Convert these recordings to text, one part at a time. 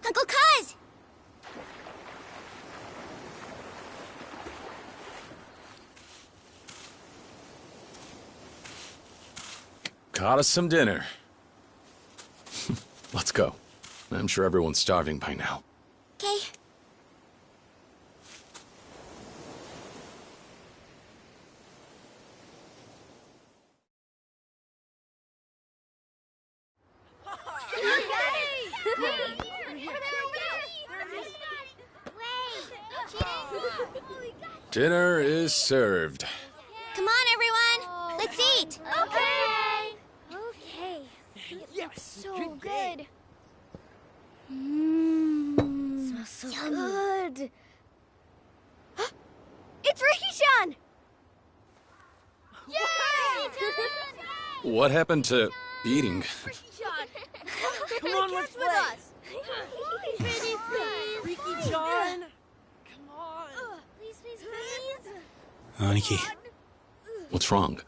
Uncle Kuz! Got us some dinner. Let's go. I'm sure everyone's starving by now. Okay. Dinner is served. Come on, everyone. Let's eat. Okay. Okay. It looks so good. Smells so good. It's Ricky-chan! Yay! What happened to eating? Come on, let's play. Please, Ricky-chan! Come on! please, please. Aniki. What's wrong?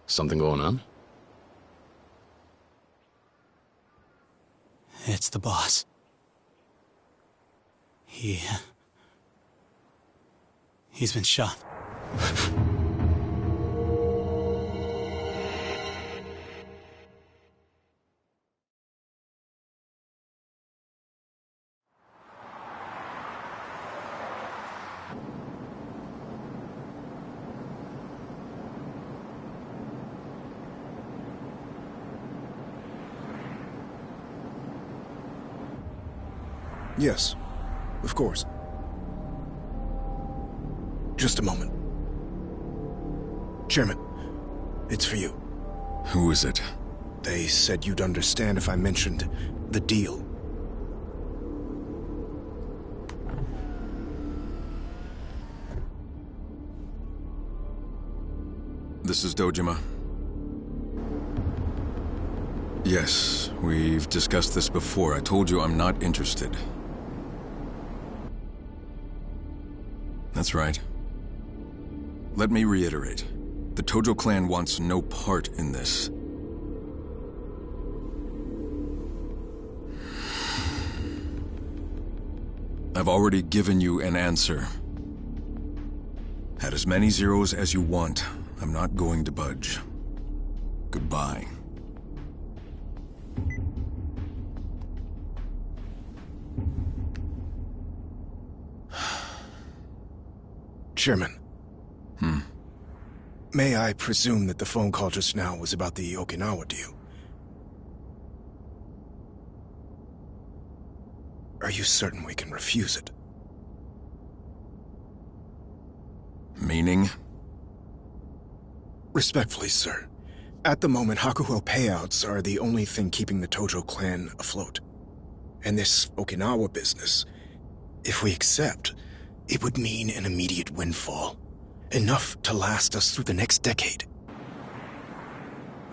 Something going on? It's the boss. He's been shot. Yes, of course. Just a moment. Chairman, it's for you. Who is it? They said you'd understand if I mentioned the deal. This is Dojima. Yes, we've discussed this before. I told you I'm not interested. That's right. Let me reiterate. The Tojo clan wants no part in this. I've already given you an answer. Add as many zeros as you want. I'm not going to budge. Goodbye. Chairman. May I presume that the phone call just now was about the Okinawa deal? Are you certain we can refuse it? Meaning? Respectfully, sir. At the moment, Hakuho payouts are the only thing keeping the Tojo clan afloat. And this Okinawa business, if we accept, it would mean an immediate windfall. Enough to last us through the next decade.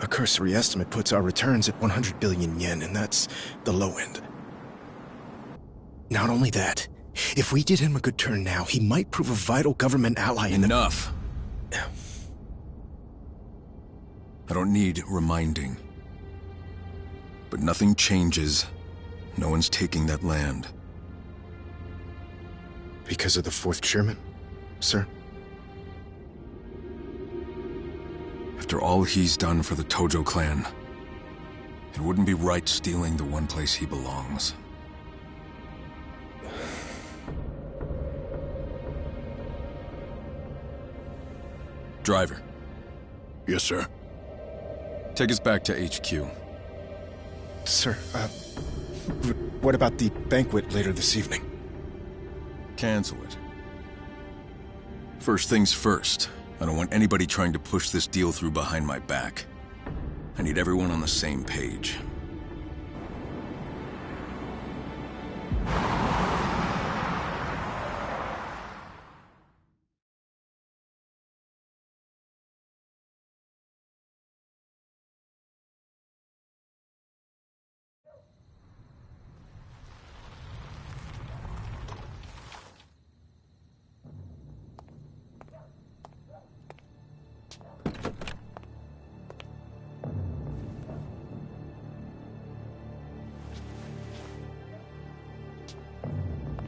A cursory estimate puts our returns at 100 billion yen, and that's the low end. Not only that, if we did him a good turn now, he might prove a vital government ally in the— Enough! I don't need reminding. But nothing changes. No one's taking that land. Because of the fourth chairman, sir? After all he's done for the Tojo clan, it wouldn't be right stealing the one place he belongs. Driver. Yes, sir. Take us back to HQ. Sir, what about the banquet later this evening? Cancel it. First things first. I don't want anybody trying to push this deal through behind my back. I need everyone on the same page.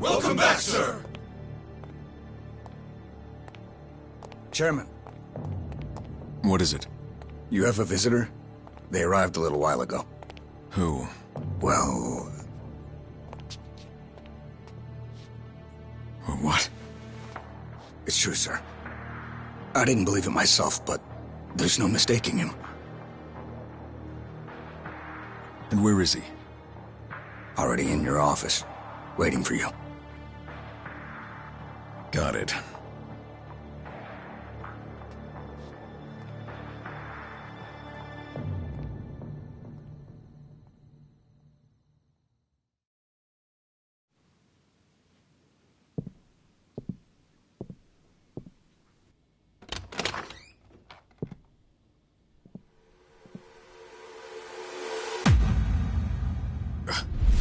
Welcome back, sir! Chairman, What is it? you have a visitor? They arrived a little while ago. Who? Well, What? it's true, sir. I didn't believe it myself, but there's no mistaking him. And where is he? Already in your office, waiting for you. Got it.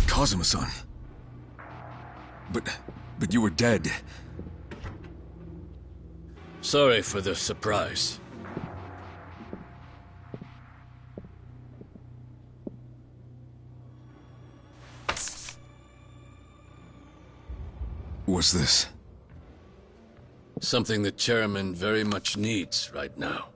Kazuma-san. But you were dead. Sorry for the surprise. What's this? Something the chairman very much needs right now.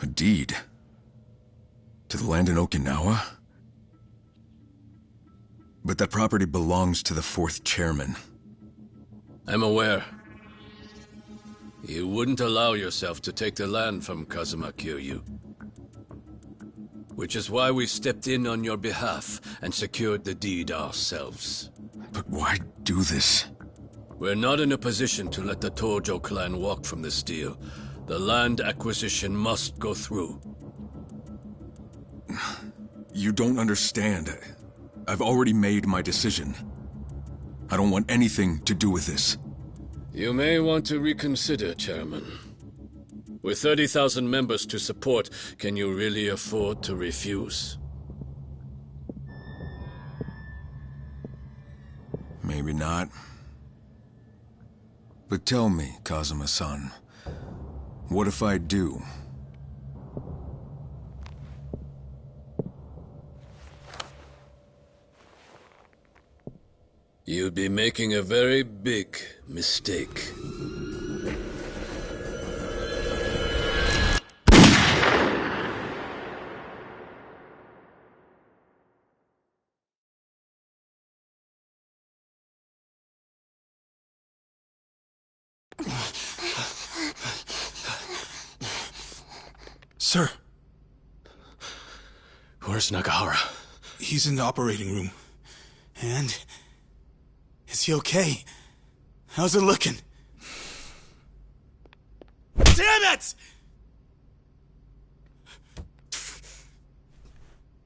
A deed? To the land in Okinawa? But that property belongs to the fourth chairman. I'm aware. You wouldn't allow yourself to take the land from Kazuma Kiryu. Which is why we stepped in on your behalf and secured the deed ourselves. But why do this? We're not in a position to let the Tojo clan walk from this deal. The land acquisition must go through. You don't understand. I've already made my decision. I don't want anything to do with this. You may want to reconsider, Chairman. With 30,000 members to support, can you really afford to refuse? Maybe not. But tell me, Kazuma-san, what if I do? You'd be making a very big mistake. Sir, Where's Nagahara? he's in the operating room. And? Is he okay? How's it looking? Damn it!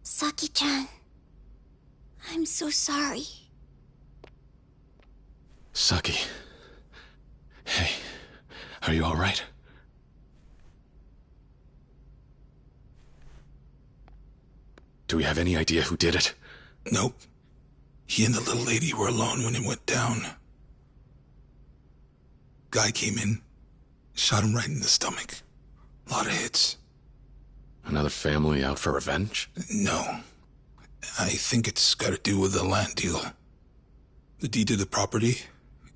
Saki-chan, I'm so sorry. Saki. Hey, are you alright? Do we have any idea who did it? Nope. He and the little lady were alone when it went down. Guy came in, shot him right in the stomach. A lot of hits. Another family out for revenge? No. I think it's got to do with the land deal. The deed to the property,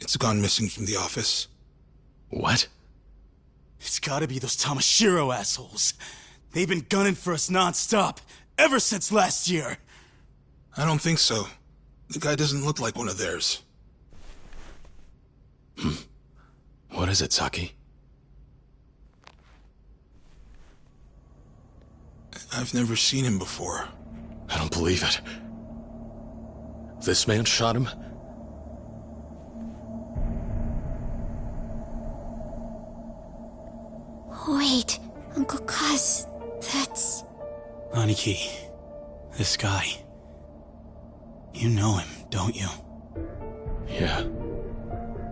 it's gone missing from the office. What? It's gotta be those Tamashiro assholes. They've been gunning for us non-stop, ever since last year. I don't think so. The guy doesn't look like one of theirs. What is it, Saki? I've never seen him before. I don't believe it. This man shot him? Kaz, that's... Aniki, this guy. You know him, don't you? Yeah.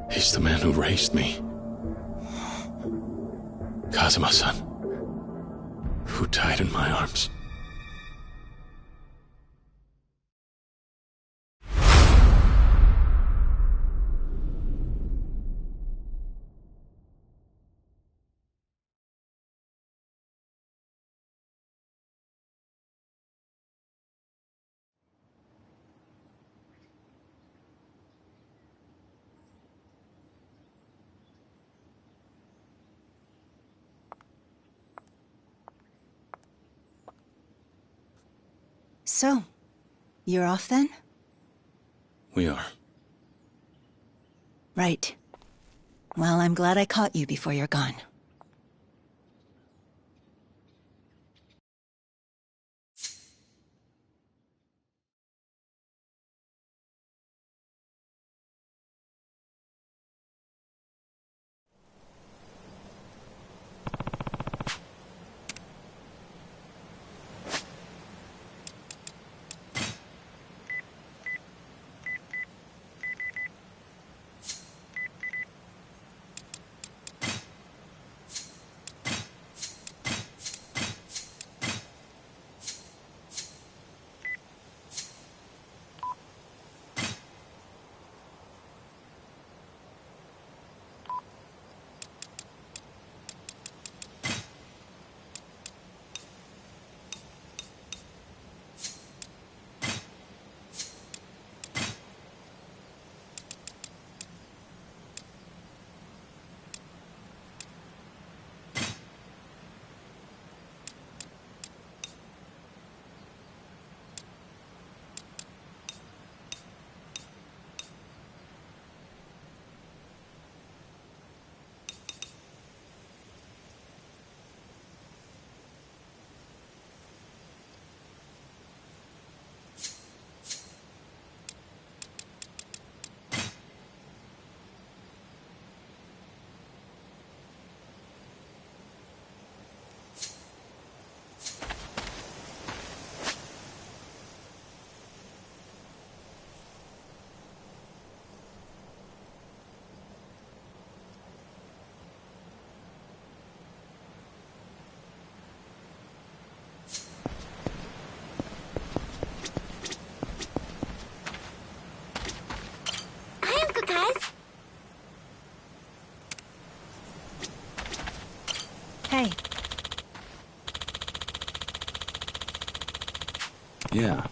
He's the man who raised me. Kazuma-san. Who died in my arms. So, you're off then? We are. Right. Well, I'm glad I caught you before you're gone. Hey. Yeah.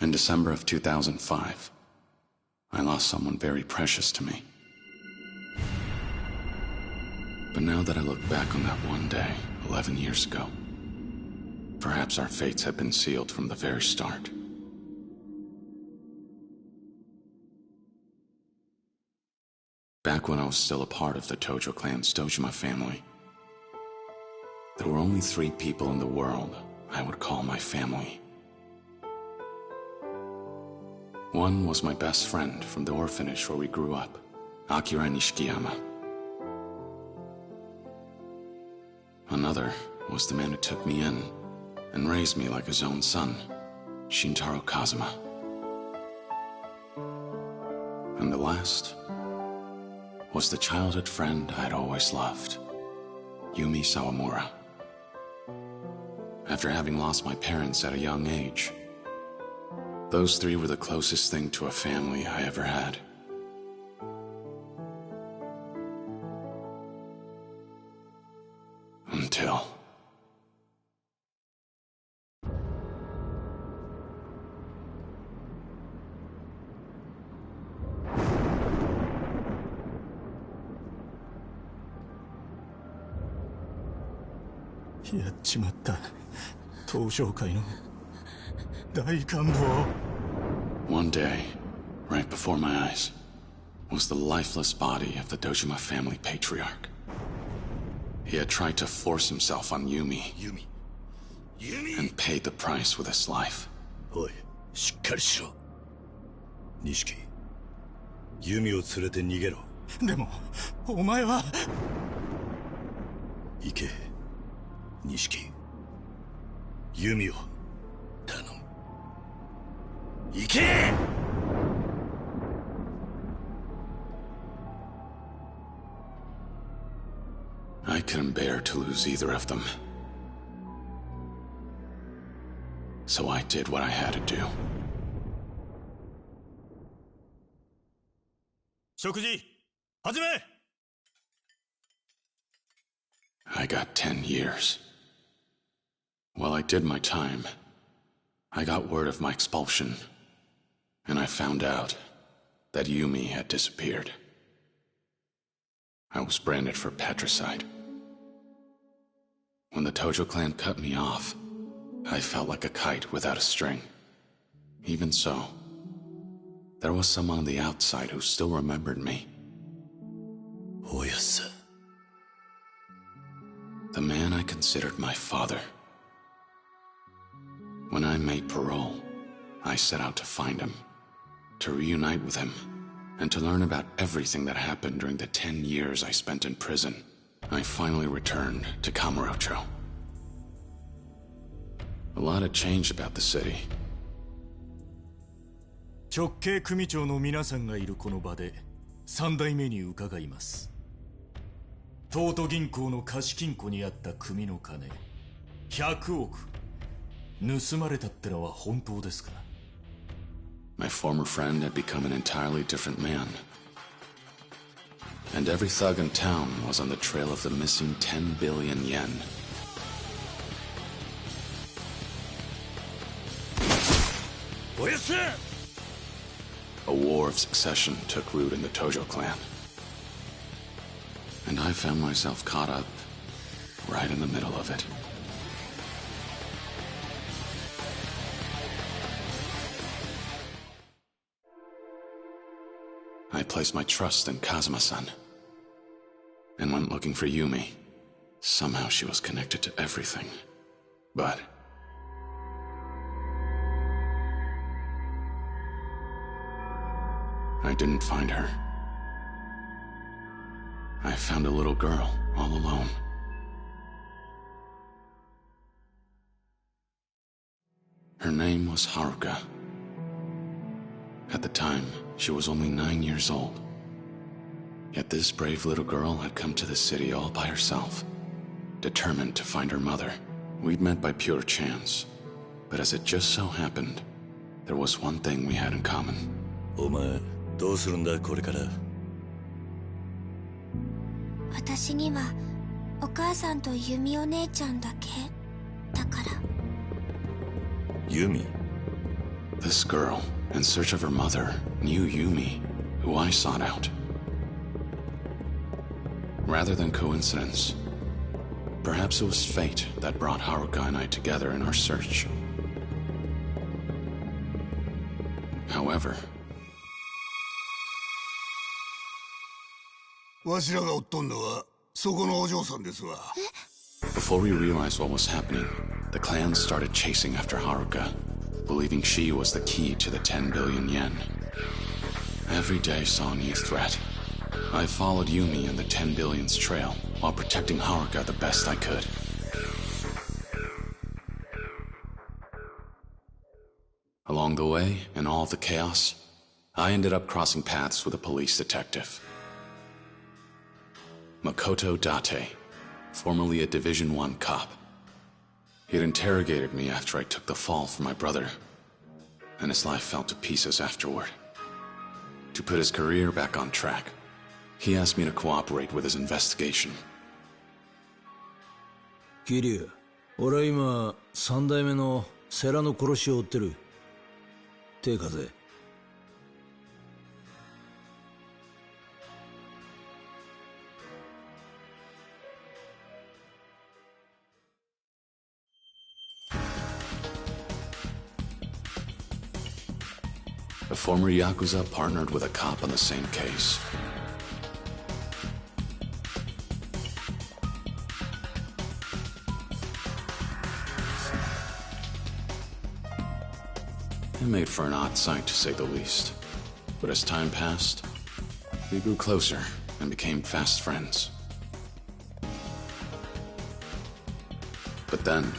In December of 2005, I lost someone very precious to me. But now that I look back on that one day, 11 years ago, perhaps our fates had been sealed from the very start. Back when I was still a part of the Tojo clan's Dojima family, there were only 3 people in the world I would call my family. One was my best friend from the orphanage where we grew up, Akira Nishikiyama. Another was the man who took me in and raised me like his own son, Shintaro Kazuma. And the last was the childhood friend I'd always loved, Yumi Sawamura. After having lost my parents at a young age, those 3 were the closest thing to a family I ever had. Until... One day, right before my eyes, was the lifeless body of the Dojima family patriarch. He had tried to force himself on Yumi, and paid the price with his life. おい、しっかりしろ。錦、弓を連れて逃げろ。でも、お前は。行け、錦。弓を頼む。行け！ I couldn't bear to lose either of them. So I did what I had to do. 食事、始め! I got 10 years. While I did my time, I got word of my expulsion, and I found out that Yumi had disappeared. I was branded for patricide. When the Tojo clan cut me off, I felt like a kite without a string. Even so, there was someone on the outside who still remembered me. Oyasa. The man I considered my father. When I made parole, I set out to find him, to reunite with him, and to learn about everything that happened during the 10 years I spent in prison. I finally returned to Kamurocho. A lot had changed about the city. 直系組長の皆さんがいるこの場で3代目に伺います。東都銀行の貸金庫にあった組の金100億盗まれたってのは本当ですか? My former friend had become an entirely different man. And every thug in town was on the trail of the missing 10 billion yen. A war of succession took root in the Tojo clan. And I found myself caught up right in the middle of it. I placed my trust in Kazuma-san and went looking for Yumi. Somehow she was connected to everything. But I didn't find her. I found a little girl all alone. Her name was Haruka. At the time, she was only 9 years old. Yet this brave little girl had come to the city all by herself, determined to find her mother. We'd met by pure chance, but as it just so happened, there was one thing we had in common. お前、どうするんだこれから? 私にはお母さんとユミお姉ちゃんだけだから。ユミ? The This girl, in search of her mother, knew Yumi, who I sought out. Rather than coincidence, perhaps it was fate that brought Haruka and I together in our search. However, わしらが追っとんのはそこのお嬢さんですわ。 before we realized what was happening, the clan started chasing after Haruka, believing she was the key to the 10 billion yen. Every day saw a new threat. I followed Yumi and the 10 billion's trail while protecting Haruka the best I could. Along the way, in all the chaos, I ended up crossing paths with a police detective. Makoto Date, formerly a Division 1 cop. He had interrogated me after I took the fall for my brother, and his life fell to pieces afterward. To put his career back on track, he asked me to cooperate with his investigation. 桐生、俺は今三代目の世良の殺しを追ってる。手貸せ。A former YAKUZA partnered with a cop on the same case. It made for an odd sight, to say the least. But as time passed, we grew closer and became fast friends. But then...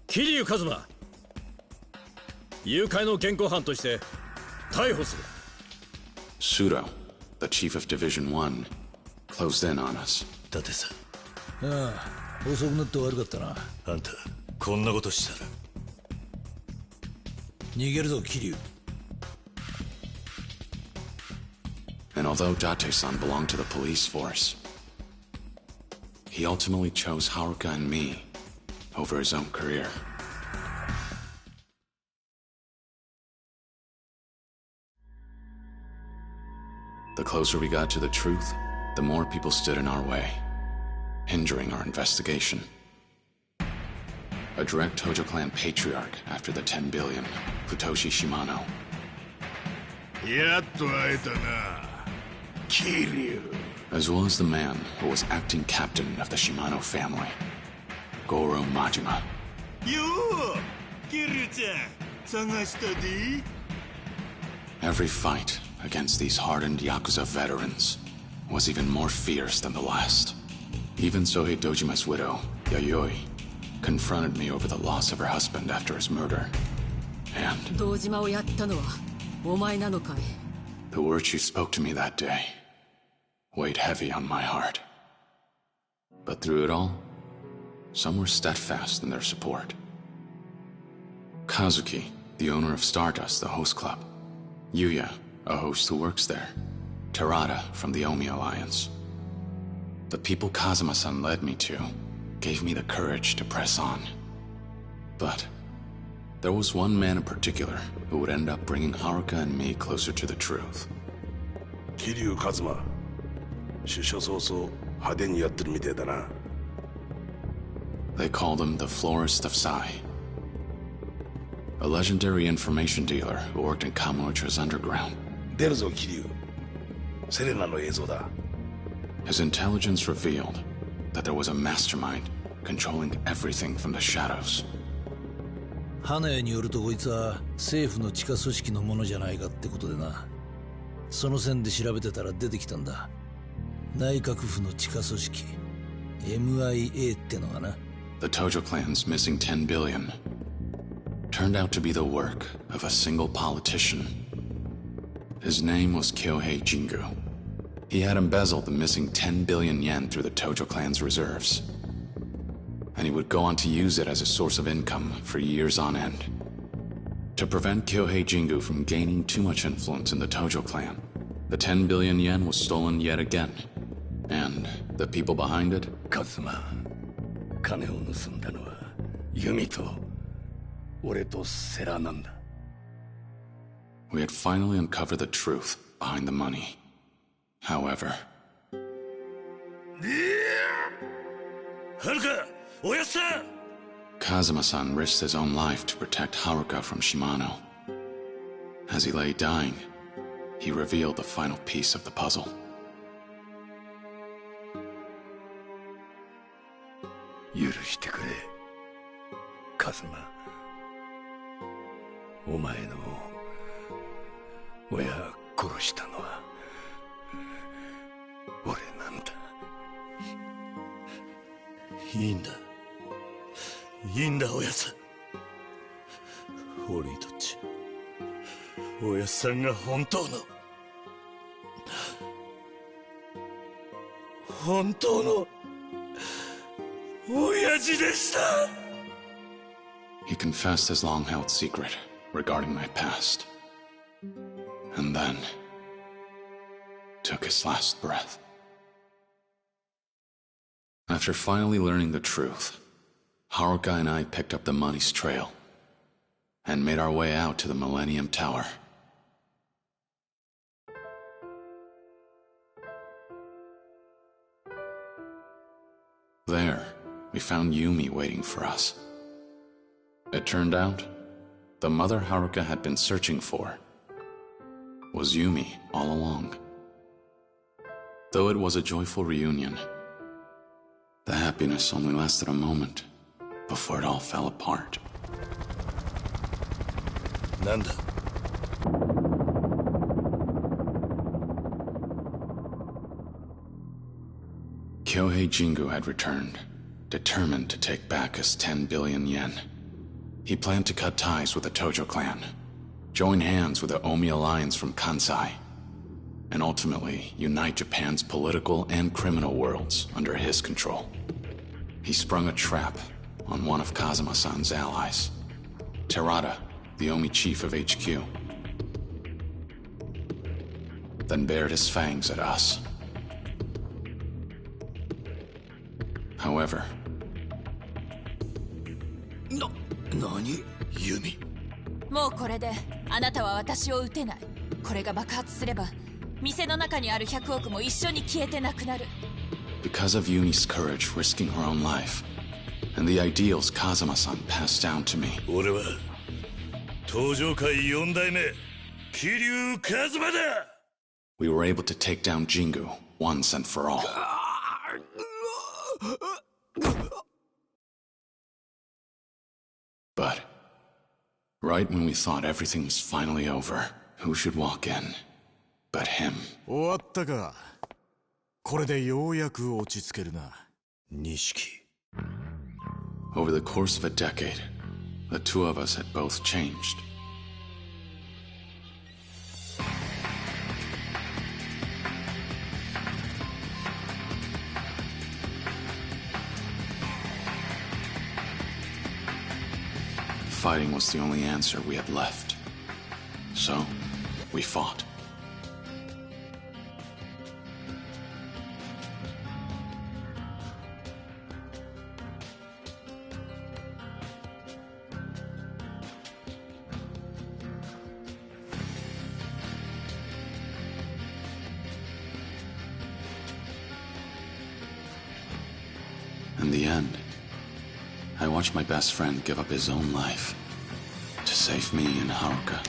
桐生一馬、誘拐の現行犯として逮捕する。 Pseudo, the chief of Division 1, closed in on us. だってさ。ああ、遅くなって悪かったな。あんた、こんなことしたら。逃げるぞ、桐生。 And although Date-san belonged to the police force, he ultimately chose Haruka and me over his own career. The closer we got to the truth, the more people stood in our way, hindering our investigation. A direct Tojo clan patriarch after the 10 billion, Futoshi Shimano. やっと会えたな、桐生。 As well as the man who was acting captain of the Shimano family, Goro Majima. よう、桐生ちゃん、探したで。 Every fight against these hardened YAKUZA veterans was even more fierce than the last. Even Sohei Dojima's widow, Yayoi, confronted me over the loss of her husband after his murder. And 堂島をやったのはお前なのかい? The words you spoke to me that day weighed heavy on my heart. But through it all, some were steadfast in their support. Kazuki, the owner of Stardust, the host club. Yuya, a host who works there. Terada from the Omi Alliance. The people Kazuma-san led me to gave me the courage to press on. But there was one man in particular who would end up bringing Haruka and me closer to the truth. 桐生一馬、出所早々派手にやってるみてえだな。 They called him the Florist of Sai. A legendary information dealer who worked in Kamurocho's underground. 出るぞ、桐生。セレナの映像だ。 His intelligence revealed that there was a mastermind controlling everything from the shadows. 花屋によるとこいつは政府の地下組織のものじゃないかってことでな。その線で調べてたら出てきたんだ。内閣府の地下組織 MIA ってのがな。 The Tojo clan's missing 10 billion turned out to be the work of a single politician. His name was Kyohei Jingu. He had embezzled the missing 10 billion yen through the Tojo clan's reserves. And he would go on to use it as a source of income for years on end. To prevent Kyohei Jingu from gaining too much influence in the Tojo clan, the 10 billion yen was stolen yet again. And the people behind it? カズマ、金を盗んだのはユミと俺とセラなんだ。 We had finally uncovered the truth behind the money. However... Haruka! Oyasa! Kazuma-san risked his own life to protect Haruka from Shimano. As he lay dying, he revealed the final piece of the puzzle. 許してくれ、カズマ。お前の親殺したのは俺なんだ。いいんだ。いいんだ、おやさん。俺にとっちゃ、おやさんが本当の親父でした。 He confessed his long-held secret regarding my past. And then... took his last breath. After finally learning the truth, Haruka and I picked up the money's trail and made our way out to the Millennium Tower. There, we found Yumi waiting for us. It turned out, the mother Haruka had been searching for was Yumi all along. Though it was a joyful reunion, the happiness only lasted a moment before it all fell apart. なんだ? Kyohei Jingu had returned, determined to take back his 10 billion yen. He planned to cut ties with the Tojo clan, join hands with the Omi alliance from Kansai, and ultimately unite Japan's political and criminal worlds under his control. He sprung a trap on one of Kazuma-san's allies, Terada, the Omi chief of HQ, then bared his fangs at us. However... 何? Yumi? もうこれであなたは私を撃てない。これが爆発すれば店の中にある100億も一緒に消えてなくなる。 Because of Yumi's courage risking her own life, and the ideals Kazuma-san passed down to me. 俺は東上界4代目桐生一馬だ. We were able to take down Jingu once and for all. But right when we thought everything was finally over, who should walk in but him? 終わったか。これでようやく落ち着けるな、錦。 Over the course of a decade, the two of us had both changed. Fighting was the only answer we had left. So, we fought. In the end, I watched my best friend give up his own life to save me and Haruka.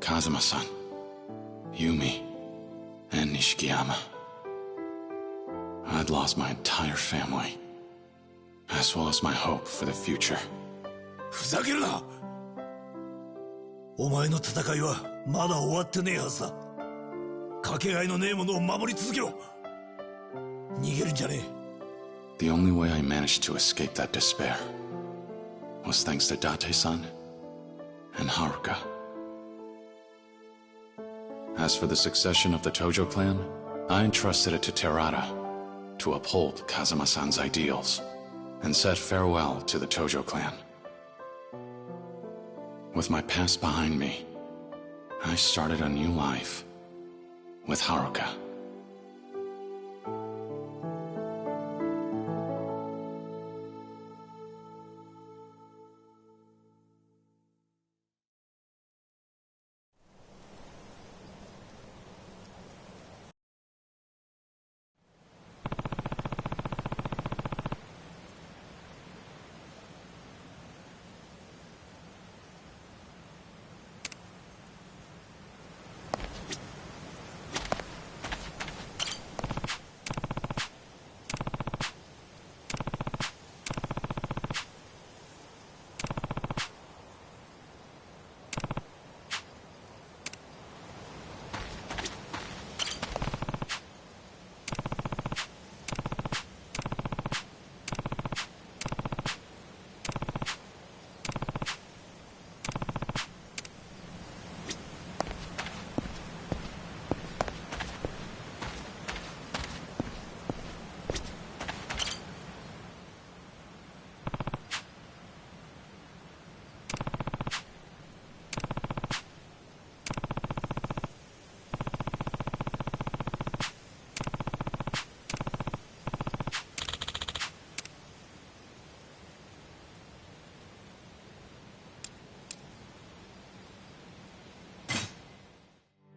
Kazuma-san, Yumi, and Nishikiyama. I'd lost my entire family, as well as my hope for the future. ふざけるな! お前の戦いはまだ終わってねえはずだ。かけがえのねえものを守り続けろ。逃げるんじゃねえ。 The only way I managed to escape that despair was thanks to Date-san and Haruka. As for the succession of the Tojo clan, I entrusted it to Terada to uphold Kazuma-san's ideals and said farewell to the Tojo clan. With my past behind me, I started a new life with Haruka.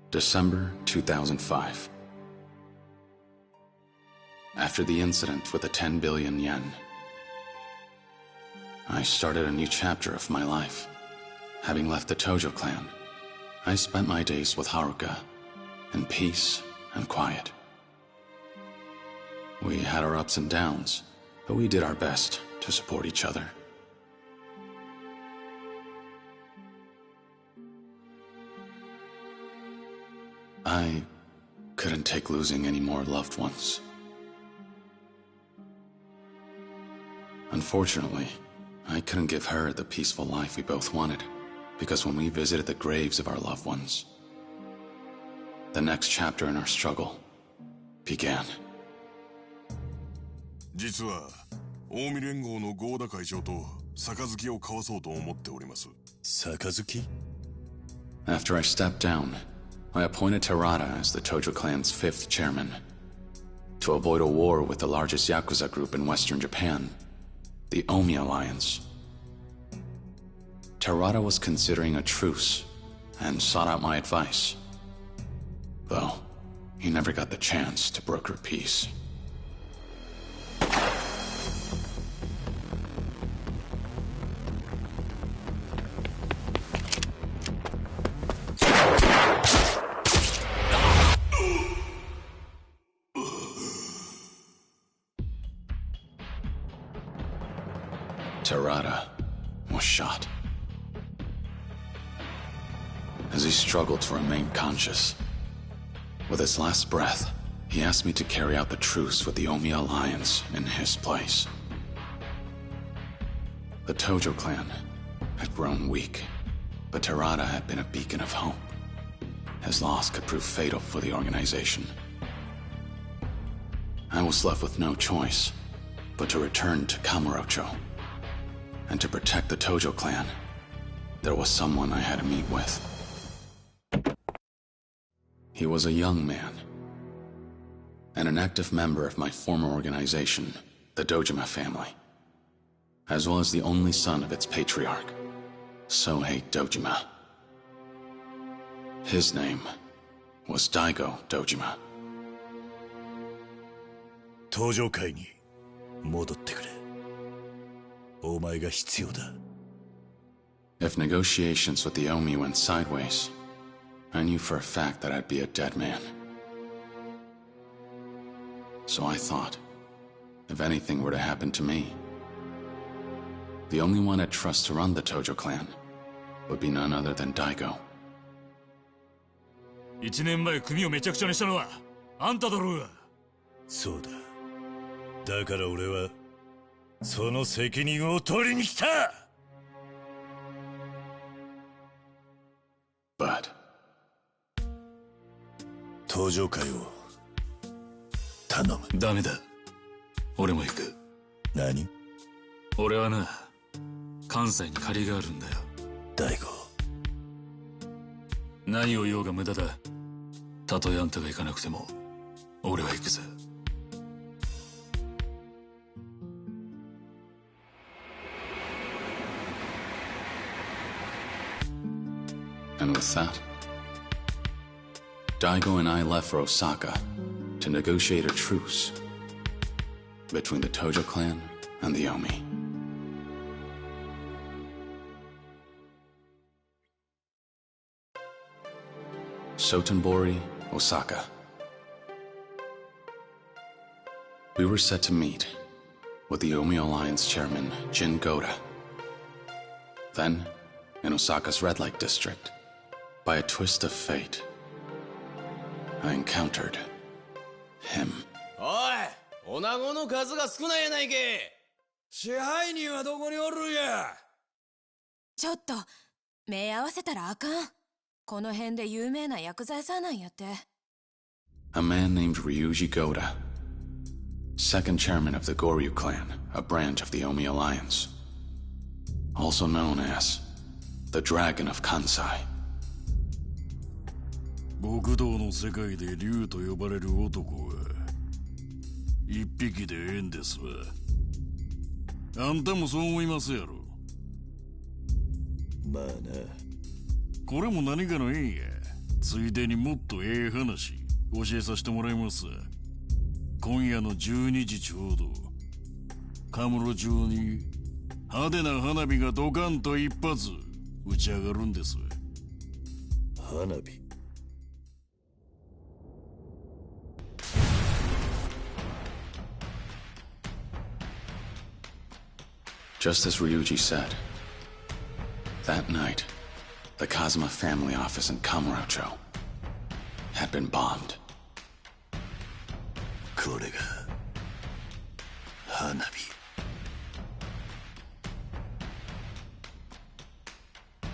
December 2005. After the incident with the 10 billion yen, I started a new chapter of my life. Having left the Tojo clan, I spent my days with Haruka in peace and quiet. We had our ups and downs, but we did our best to support each other. I couldn't take losing any more loved ones. Unfortunately, I couldn't give her the peaceful life we both wanted, because when we visited the graves of our loved ones, the next chapter in our struggle began. 実は近江連合の合田会長と杯を交わそうと思っております。杯? After I stepped down, I appointed Terada as the Tojo clan's 5th chairman. To avoid a war with the largest YAKUZA group in Western Japan, the Omi Alliance. Terada was considering a truce and sought out my advice. Though, he never got the chance to broker peace. Terada was shot. As he struggled to remain conscious, with his last breath, he asked me to carry out the truce with the Omi Alliance in his place. The Tojo clan had grown weak, but Terada had been a beacon of hope. His loss could prove fatal for the organization. I was left with no choice but to return to Kamurocho. And to protect the Tojo clan, there was someone I had to meet with. He was a young man, and an active member of my former organization, the Dojima family, as well as the only son of its patriarch, Sohei Dojima. His name was Daigo Dojima. Tojo kai ni modotte kure. If negotiations with the Omi went sideways, I knew for a fact that I'd be a dead man. So I thought, if anything were to happen to me, the only one I'd trust to run the Tojo clan would be none other than Daigo. 1年前組をめちゃくちゃにしたのはあんただろうが。そうだ。だから俺はその責任を取りに来た。But 登場会を頼む。ダメだ。俺も行く。何？俺はな、関西に借りがあるんだよ。大悟。何を言おうが無駄だ。たとえあんたが行かなくても、俺は行くぜ。And with that, Daigo and I left for Osaka to negotiate a truce between the Tojo clan and the Omi. Sotenbori, Osaka. We were set to meet with the Omi Alliance chairman, Jin Goda. Then, in Osaka's red light district, by a twist of fate, I encountered him. おい、女子の数が少ないやないけ。支配人はどこにおるんや。ちょっと目合わせたらあかん。この辺で有名な薬剤師さんなんやって。A man named Ryuji Goda, second chairman of the Goryu clan, a branch of the Omi Alliance, also known as the Dragon of Kansai. 極道の世界で竜と呼ばれる男は一匹でええんですわ。あんたもそう思いますやろ。まあな。これも何かの縁や。ついでにもっとええ話教えさせてもらいます。今夜の12時ちょうどカムロ町に派手な花火がドカンと一発打ち上がるんですわ。花火。Just as Ryuji said, that night, the Kazuma family office in Kamurocho had been bombed. これが花火。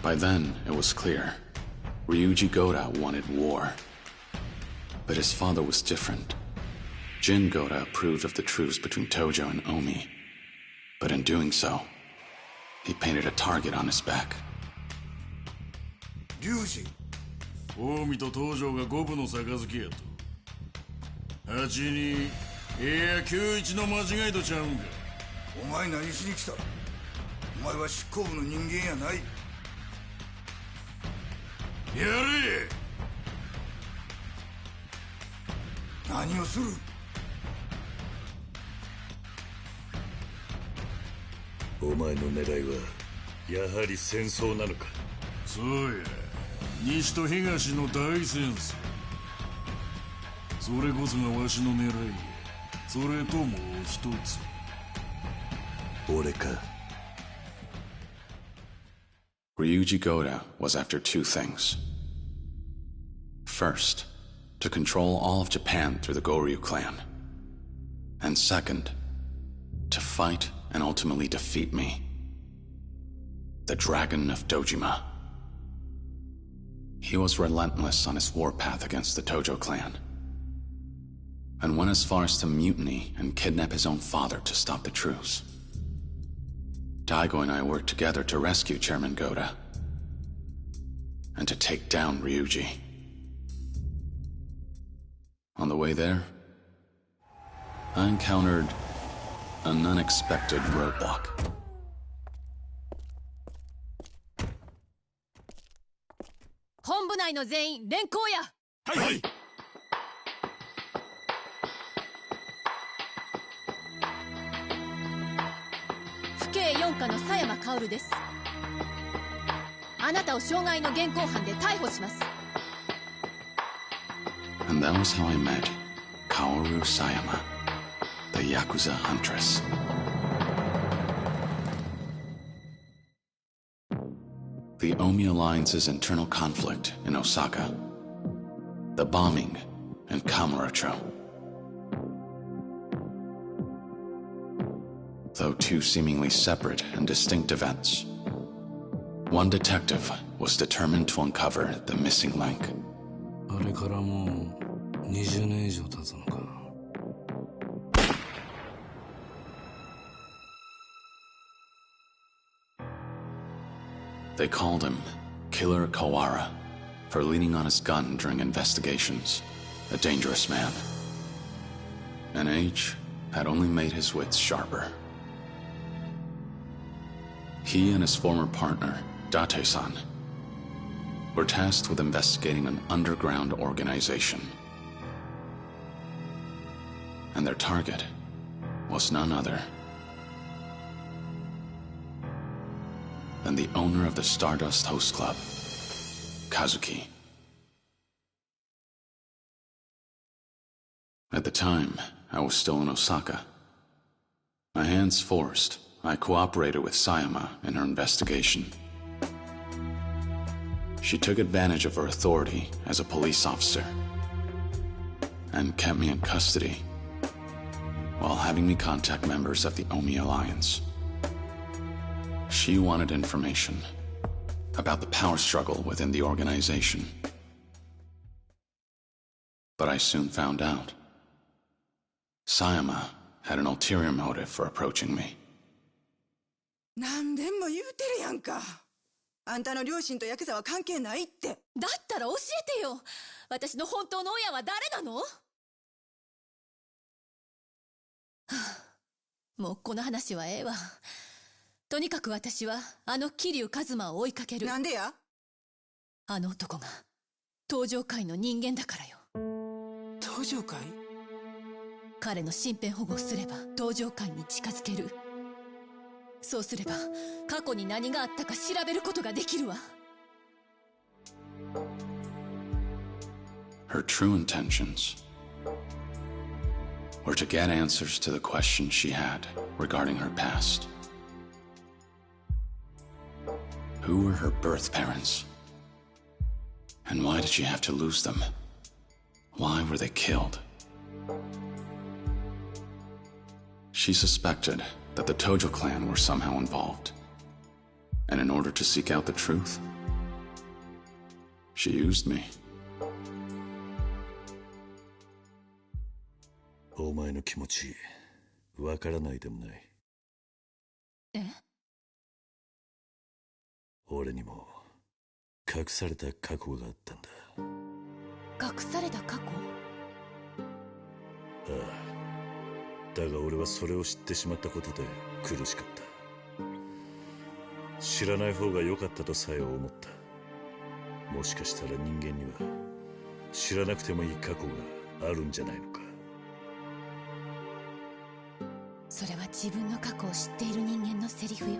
By then, it was clear. Ryuji Goda wanted war. But his father was different. Jin Goda approved of the truce between Tojo and Omi. But in doing so, he painted a target on his back. 龍二、近江と東条が五分の杯やと。8に9-1の間違いとちゃうんか。お前何しに来た？お前は執行部の人間やない。やれ！何をする？お前の狙いはやはり戦争なのか。そうや、西と東の大戦争。それこそがわしの狙いや。それともう一つ。俺か。Ryuji Goda was after two things. First, to control all of Japan through the Goryu clan. And second, to fight and ultimately defeat me. The Dragon of Dojima. He was relentless on his warpath against the Tojo clan, and went as far as to mutiny and kidnap his own father to stop the truce. Daigo and I worked together to rescue Chairman Goda, and to take down Ryuji. On the way there, I encountered an unexpected roadblock. 本部内の全員連行や。はい。府警4課の佐山薫です。あなたを傷害の現行犯で逮捕します。And that was how I met Kaoru Sayama, the YAKUZA huntress. The Omi Alliance's internal conflict in Osaka. The bombing in Kamurocho. Though two seemingly separate and distinct events, one detective was determined to uncover the missing link. あれからもう20年以上経つのか。They called him Killer Kawara for leaning on his gun during investigations. A dangerous man. And age had only made his wits sharper. He and his former partner, Date-san, were tasked with investigating an underground organization. And their target was none other than the owner of the Stardust Host Club, Kazuki. At the time, I was still in Osaka. My hands forced, I cooperated with Sayama in her investigation. She took advantage of her authority as a police officer and kept me in custody while having me contact members of the Omi Alliance. She wanted information about the power struggle within the organization. But I soon found out. Sayama had an ulterior motive for approaching me. 何でも言うてるやんか。あんたの両親とヤクザは関係ないって。だったら教えてよ。私の本当の親は誰なの？はあ、もうこの話はええわ。とにかく私はあの桐生一馬を追いかける。なんでや？あの男が登場界の人間だからよ。登場界？彼の身辺保護をすれば登場界に近づける。そうすれば過去に何があったか調べることができるわ。Her true intentions were to get answers to the questions she had regarding her past. Who were her birth parents? And why did she have to lose them? Why were they killed? She suspected that the Tojo clan were somehow involved. And in order to seek out the truth, she used me. お前の気持ち、わからないでもない。え？俺にも隠された過去があったんだ。隠された過去？ああ。だが俺はそれを知ってしまったことで苦しかった。知らない方が良かったとさえ思った。もしかしたら人間には知らなくてもいい過去があるんじゃないのか。それは自分の過去を知っている人間のセリフよ。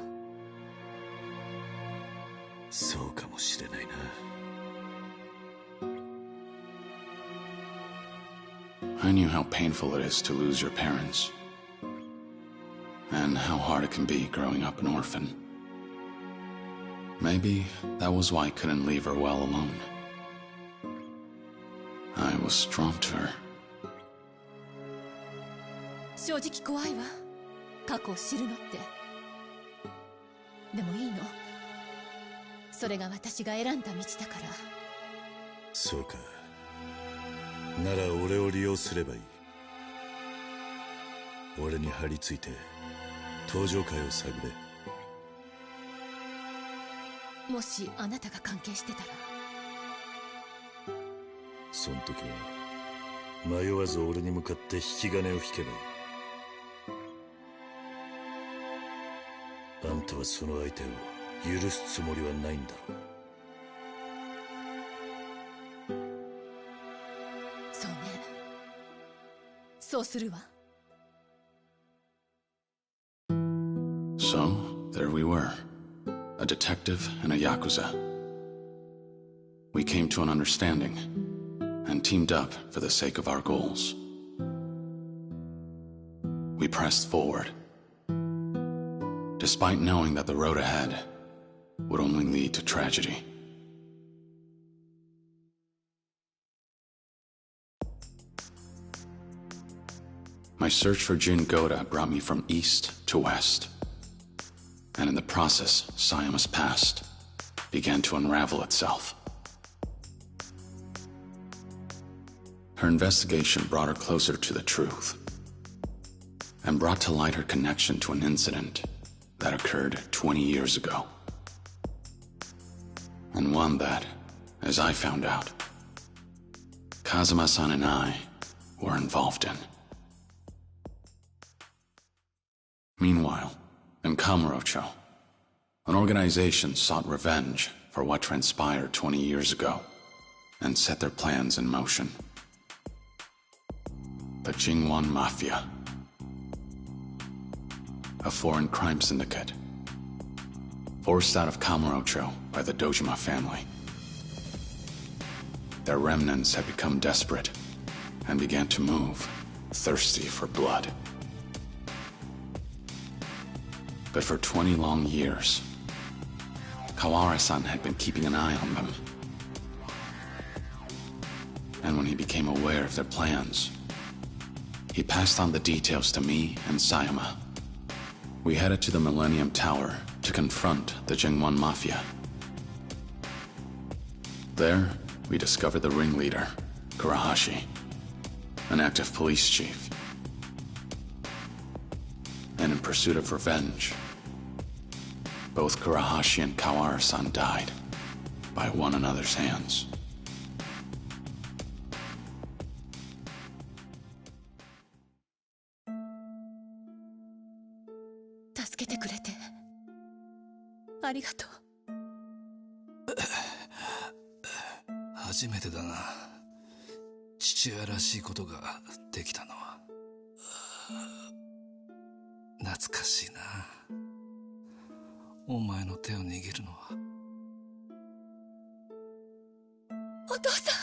そうかもしれないな。I knew how painful it is to lose your parents, and how hard it can be growing up an orphan. Maybe that was why I couldn't leave her well alone. I was drawn to her. 正直怖いわ。過去を知るのって。でもいいの。それが私が選んだ道だから。そうか。なら俺を利用すればいい。俺に張り付いて登場界を探れ。もしあなたが関係してたら。そん時は迷わず俺に向かって引き金を引けばいい。あんたはその相手を許すつもりはないんだろう。そうね。そうするわ。So, there we were. A detective and a YAKUZA. We came to an understanding and teamed up for the sake of our goals. We pressed forward, despite knowing that the road ahead would only lead to tragedy. My search for Jin Goda brought me from east to west. And in the process, Sayama's past began to unravel itself. Her investigation brought her closer to the truth, and brought to light her connection to an incident that occurred 20 years ago. And one that, as I found out, Kazuma-san and I were involved in. Meanwhile, in Kamurocho, an organization sought revenge for what transpired 20 years ago and set their plans in motion. The Jingwan Mafia, a foreign crime syndicate, forced out of Kamurocho by the Dojima family. Their remnants had become desperate and began to move, thirsty for blood. But for 20 long years, Kawara-san had been keeping an eye on them. And when he became aware of their plans, he passed on the details to me and Sayama. We headed to the Millennium Tower to confront the Jingwan Mafia. There, we discovered the ringleader, Kurahashi, an active police chief. And in pursuit of revenge, both Kurahashi and Kawara-san died by one another's hands. Arigatou. 初めてだな。父親らしいことができたのは。懐かしいな。お前の手を握るのは。お父さん。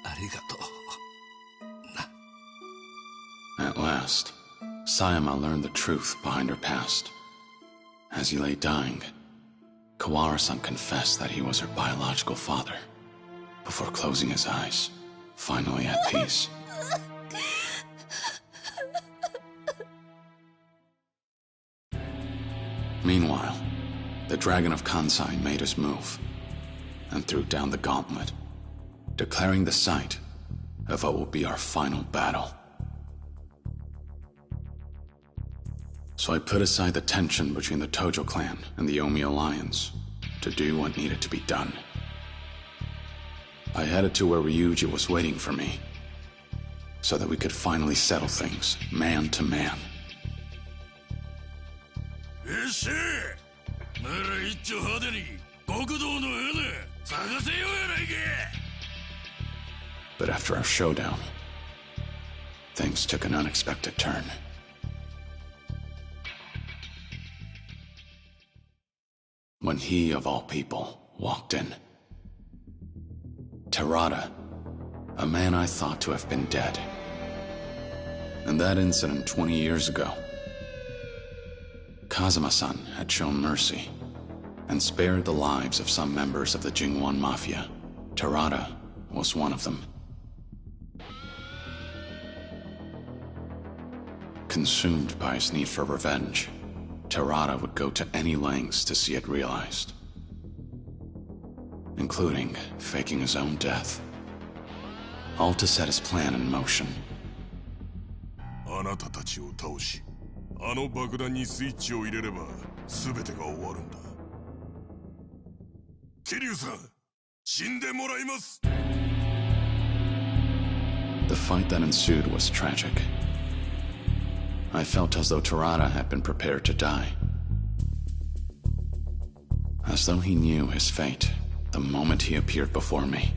ありがとう。 At last, Sayama learned the truth behind her past. As he lay dying, Kawara-san confessed that he was her biological father, before closing his eyes, finally at peace. Meanwhile, the Dragon of Kansai made his move, and threw down the gauntlet, declaring the site of what will be our final battle. So I put aside the tension between the Tojo clan and the Omi alliance to do what needed to be done. I headed to where Ryuji was waiting for me, so that we could finally settle things, man to man. But after our showdown, things took an unexpected turn. When he, of all people, walked in. Terada, a man I thought to have been dead. In that incident 20 years ago, Kazuma-san had shown mercy and spared the lives of some members of the Jingwan Mafia. Terada was one of them. Consumed by his need for revenge, Terada would go to any lengths to see it realized, including faking his own death, all to set his plan in motion. あなたたちを倒し、あの爆弾にスイッチを入れれば全てが終わるんだ。桐生さん、死んでもらいます。The fight that ensued was tragic. I felt as though Terada had been prepared to die. As though he knew his fate the moment he appeared before me.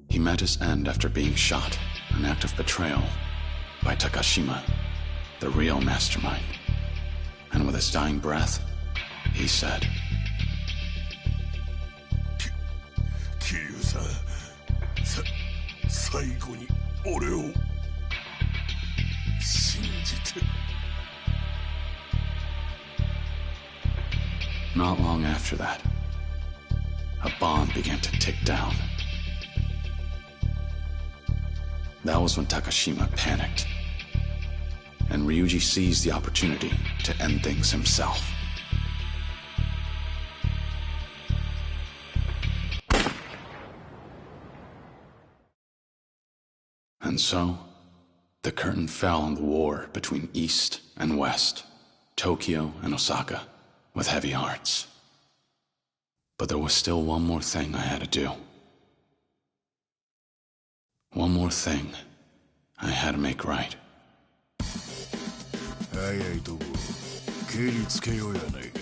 He met his end after being shot, an act of betrayal, by Takashima, the real mastermind. And with his dying breath, he said, 桐生さん、最後に俺を Not long after that, a bomb began to tick down. That was when Takashima panicked, and Ryuji seized the opportunity to end things himself. And so, the curtain fell on the war between East and West, Tokyo and Osaka, with heavy hearts. But there was still one more thing I had to do. One more thing I had to make right. 早いとこ蹴りつけようやないか。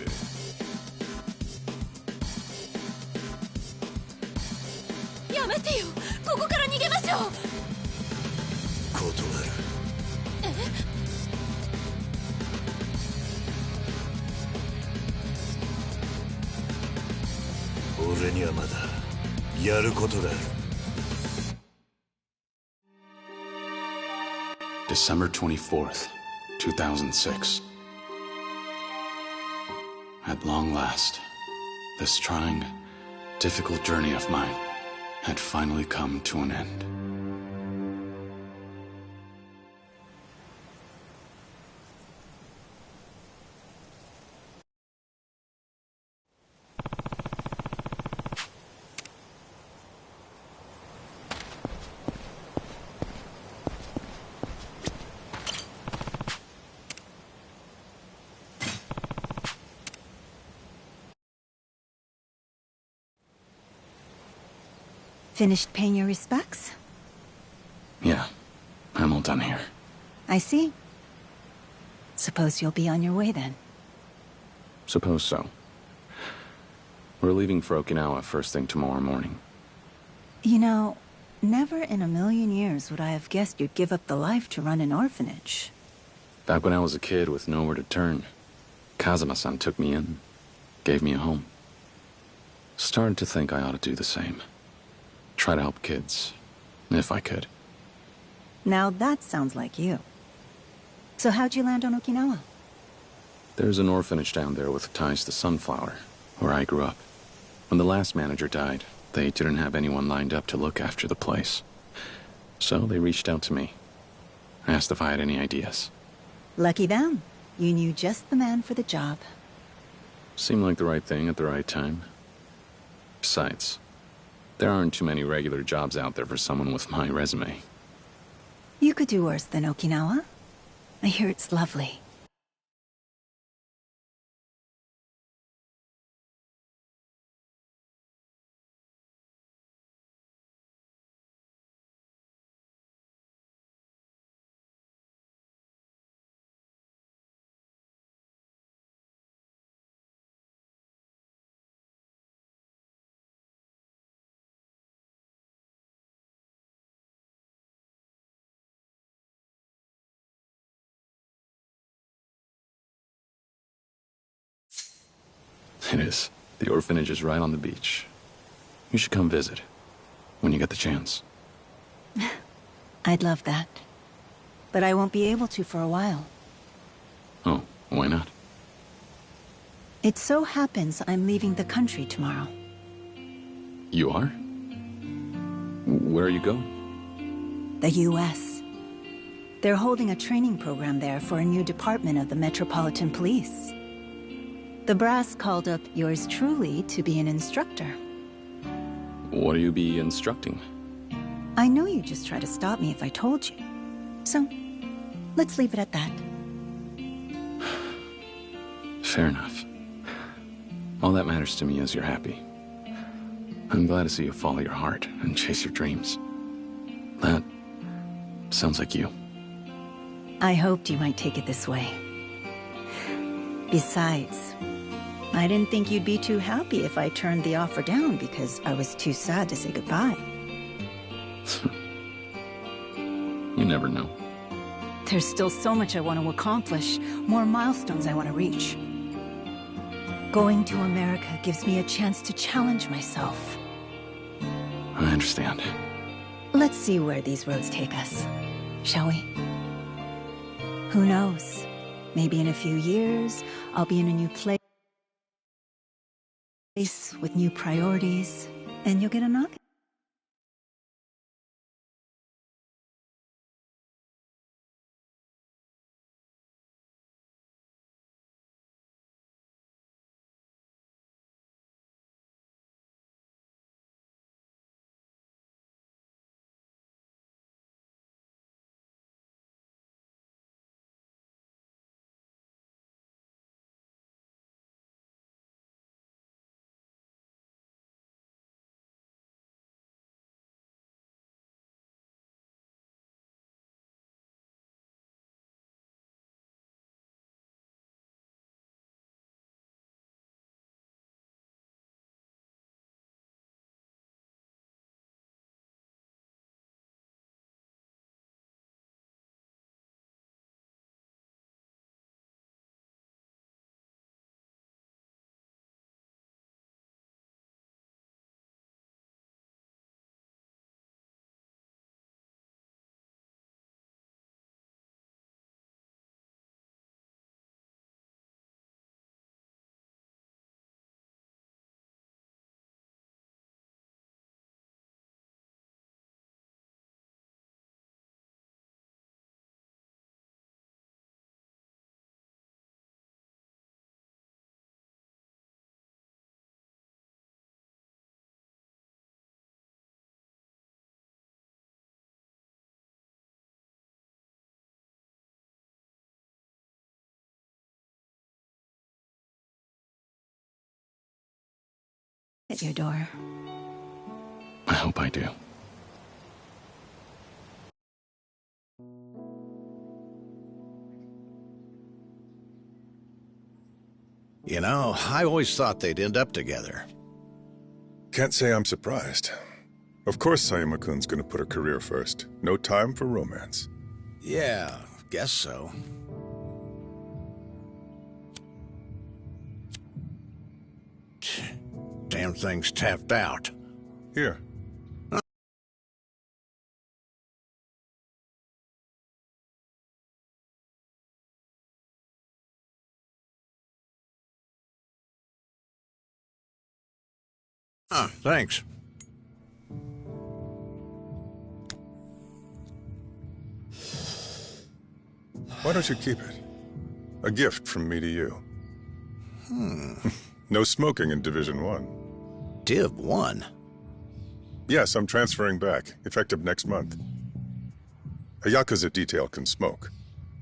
やめてよ、ここから逃げましょう。断る。俺にはまだやることがある。December 24th, 2006. At long last, this trying, difficult journey of mine had finally come to an end. Finished paying your respects? Yeah, I'm all done here. I see. Suppose you'll be on your way then. Suppose so. We're leaving for Okinawa first thing tomorrow morning. You know, never in a million years would I have guessed you'd give up the life to run an orphanage. Back when I was a kid with nowhere to turn, Kazuma-san took me in, gave me a home. Started to think I ought to do the same. Try to help kids, if I could. Now that sounds like you. So how'd you land on Okinawa? There's an orphanage down there with ties to Sunflower, where I grew up. When the last manager died, they didn't have anyone lined up to look after the place. So they reached out to me. Asked if I had any ideas. Lucky them. You knew just the man for the job. Seemed like the right thing at the right time. Besides, there aren't too many regular jobs out there for someone with my resume. You could do worse than Okinawa. I hear it's lovely. It is. The orphanage is right on the beach. You should come visit, when you get the chance. I'd love that. But I won't be able to for a while. Oh, why not? It so happens I'm leaving the country tomorrow. You are? Where are you going? The U.S. They're holding a training program there for a new department of the Metropolitan Police. The brass called up yours truly to be an instructor. What do you be instructing? I know you'd just try to stop me if I told you. So, let's leave it at that. Fair enough. All that matters to me is you're happy. I'm glad to see you follow your heart and chase your dreams. That sounds like you. I hoped you might take it this way. Besides, I didn't think you'd be too happy if I turned the offer down because I was too sad to say goodbye. You never know. There's still so much I want to accomplish, more milestones I want to reach. Going to America gives me a chance to challenge myself. I understand. Let's see where these roads take us, shall we? Who knows? Maybe in a few years, I'll be in a new place with new priorities, and you'll get a knock. at your door. I hope I do. You know, I always thought they'd end up together. Can't say I'm surprised. Of course Sayama-kun's gonna put her career first. No time for romance. Yeah, guess so. Damn thing's tapped out. Here. Thanks. Why don't you keep it? A gift from me to you. No smoking in Division 1. Div 1? Yes, I'm transferring back, effective next month. A YAKUZA detail can smoke,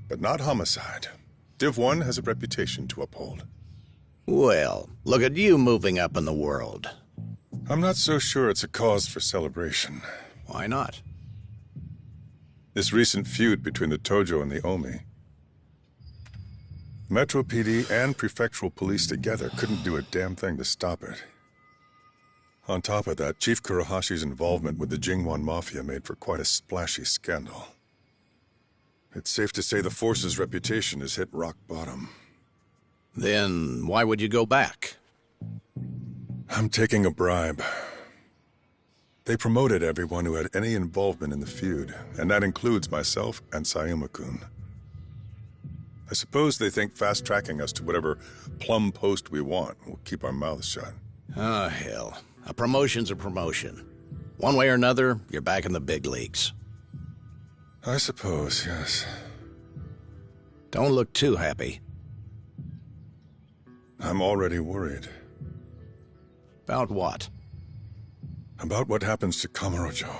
but not homicide. Div 1 has a reputation to uphold. Well, look at you moving up in the world. I'm not so sure it's a cause for celebration. Why not? This recent feud between the Tojo and the Omi. Metro PD and prefectural police together couldn't do a damn thing to stop it. On top of that, Chief Kurahashi's involvement with the Jingwan Mafia made for quite a splashy scandal. It's safe to say the force's reputation has hit rock bottom. Then why would you go back? I'm taking a bribe. They promoted everyone who had any involvement in the feud, and that includes myself and Sayama-kun. I suppose they think fast-tracking us to whatever plum post we want will keep our mouths shut. Oh, hell. A promotion's a promotion. One way or another, you're back in the big leagues. I suppose, yes. Don't look too happy. I'm already worried. About what? About what happens to Kamurocho.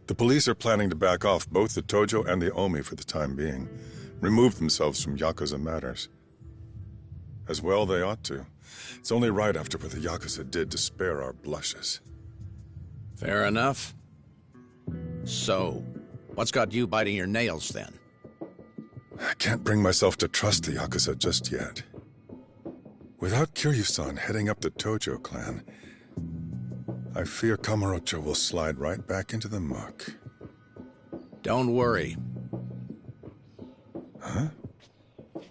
The police are planning to back off both the Tojo and the Omi for the time being. Remove themselves from Yakuza matters. As well they ought to. It's only right after what the Yakuza did to spare our blushes. Fair enough. So, what's got you biting your nails then? I can't bring myself to trust the Yakuza just yet. Without Kiryu-san heading up the Tojo clan, I fear Kamurocho will slide right back into the muck. Don't worry. Huh?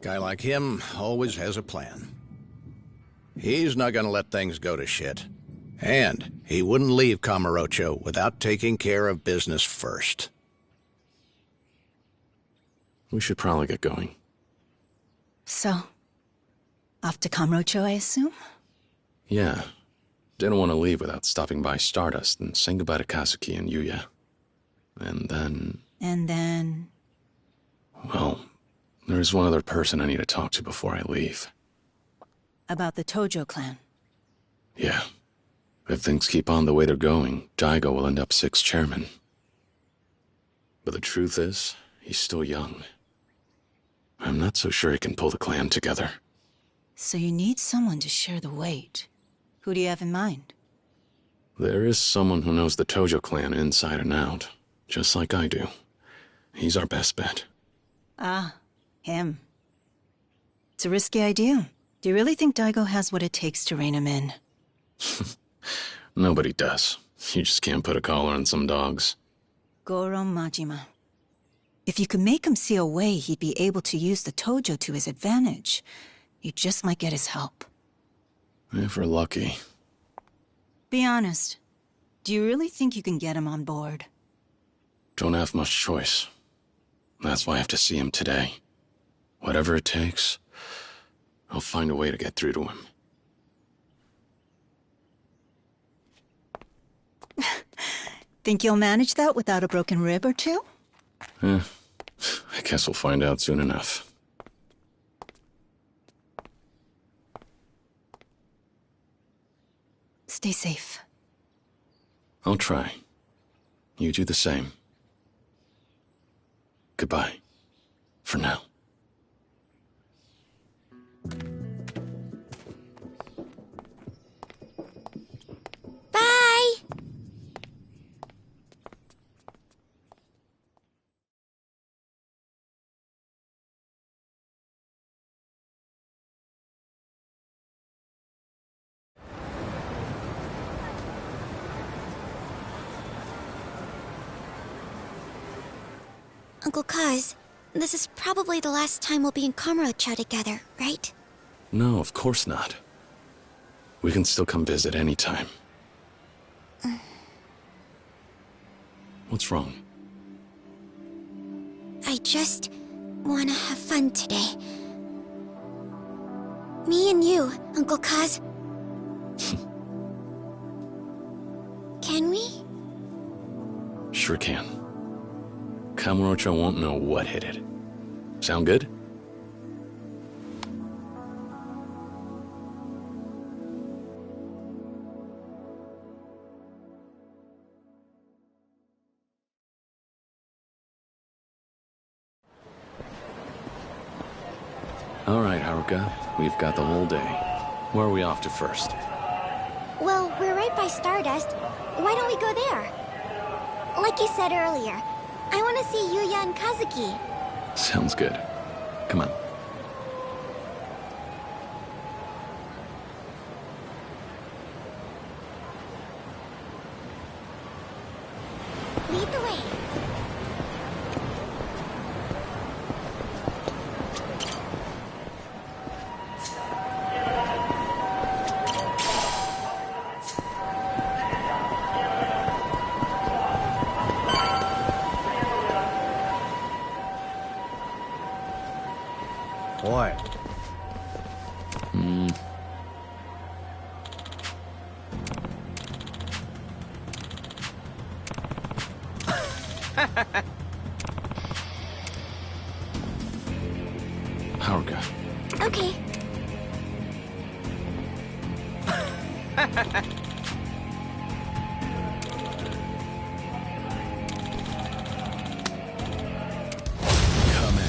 Guy like him always has a plan. He's not gonna let things go to shit. And he wouldn't leave Kamurocho without taking care of business first. We should probably get going. So, off to Kamurocho, I assume? Yeah. Didn't want to leave without stopping by Stardust and saying goodbye to Kazuki and Yuya. And then... And then... Well, there's one other person I need to talk to before I leave. About the Tojo clan? Yeah. If things keep on the way they're going, Daigo will end up 6th chairman. But the truth is, he's still young. I'm not so sure he can pull the clan together. So you need someone to share the weight. Who do you have in mind? There is someone who knows the Tojo clan inside and out, just like I do. He's our best bet. Ah, him. It's a risky idea. Do you really think Daigo has what it takes to rein him in? Nobody does. You just can't put a collar on some dogs. Goro Majima. If you could make him see a way he'd be able to use the Tojo to his advantage, you just might get his help. If we're lucky. Be honest. Do you really think you can get him on board? Don't have much choice. That's why I have to see him today. Whatever it takes, I'll find a way to get through to him. Think you'll manage that without a broken rib or two? I guess we'll find out soon enough. Stay safe. I'll try. You do the same. Goodbye. For now. Uncle Kaz, this is probably the last time we'll be in Kamurocho together, right? No, of course not. We can still come visit anytime. What's wrong? I just wanna have fun today. Me and you, Uncle Kaz. Can we? Sure can. Kamurocho won't know what hit it. Sound good? All right, Haruka. We've got the whole day. Where are we off to first? Well, we're right by Stardust. Why don't we go there? Like you said earlier, I want to see Yuya and Kazuki. Sounds good. Come on. Lead the way. What? Haruka. Okay. Come in.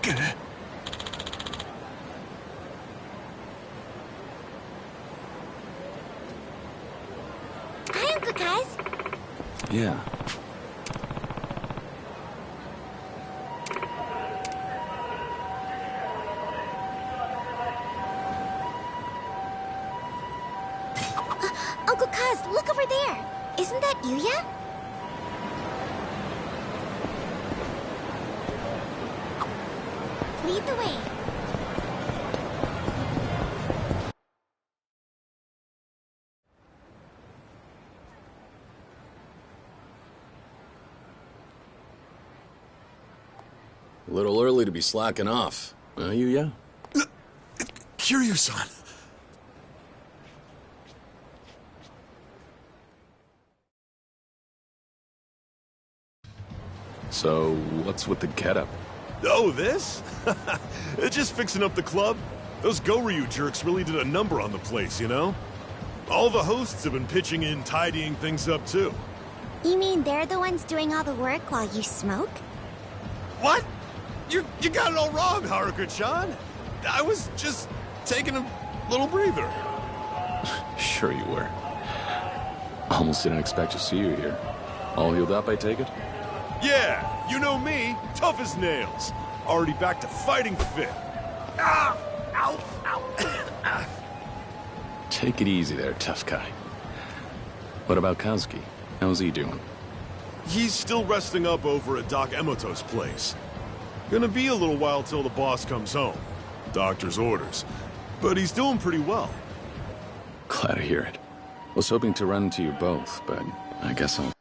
Hi, Uncle Kaz. Yeah. Uncle Kaz, look over there. Isn't that Yuya? Lead the way. A little early to be slacking off. Yuya? Kiryu-san. So, what's with the getup? Oh, this? They're just fixing up the club. Those Goryu jerks really did a number on the place, you know? All the hosts have been pitching in, tidying things up, too. You mean they're the ones doing all the work while you smoke? What? You got it all wrong, Haruka-chan. I was just taking a little breather. Sure you were. Almost didn't expect to see you here. All healed up, I take it? Yeah, you know me, tough as nails. Already back to fighting fit. Ah! Ow! Ow! Take it easy there, tough guy. What about Kazuki? How's he doing? He's still resting up over at Doc Emoto's place. Gonna be a little while till the boss comes home. Doctor's orders. But he's doing pretty well. Glad to hear it. Was hoping to run into you both, but I guess I'll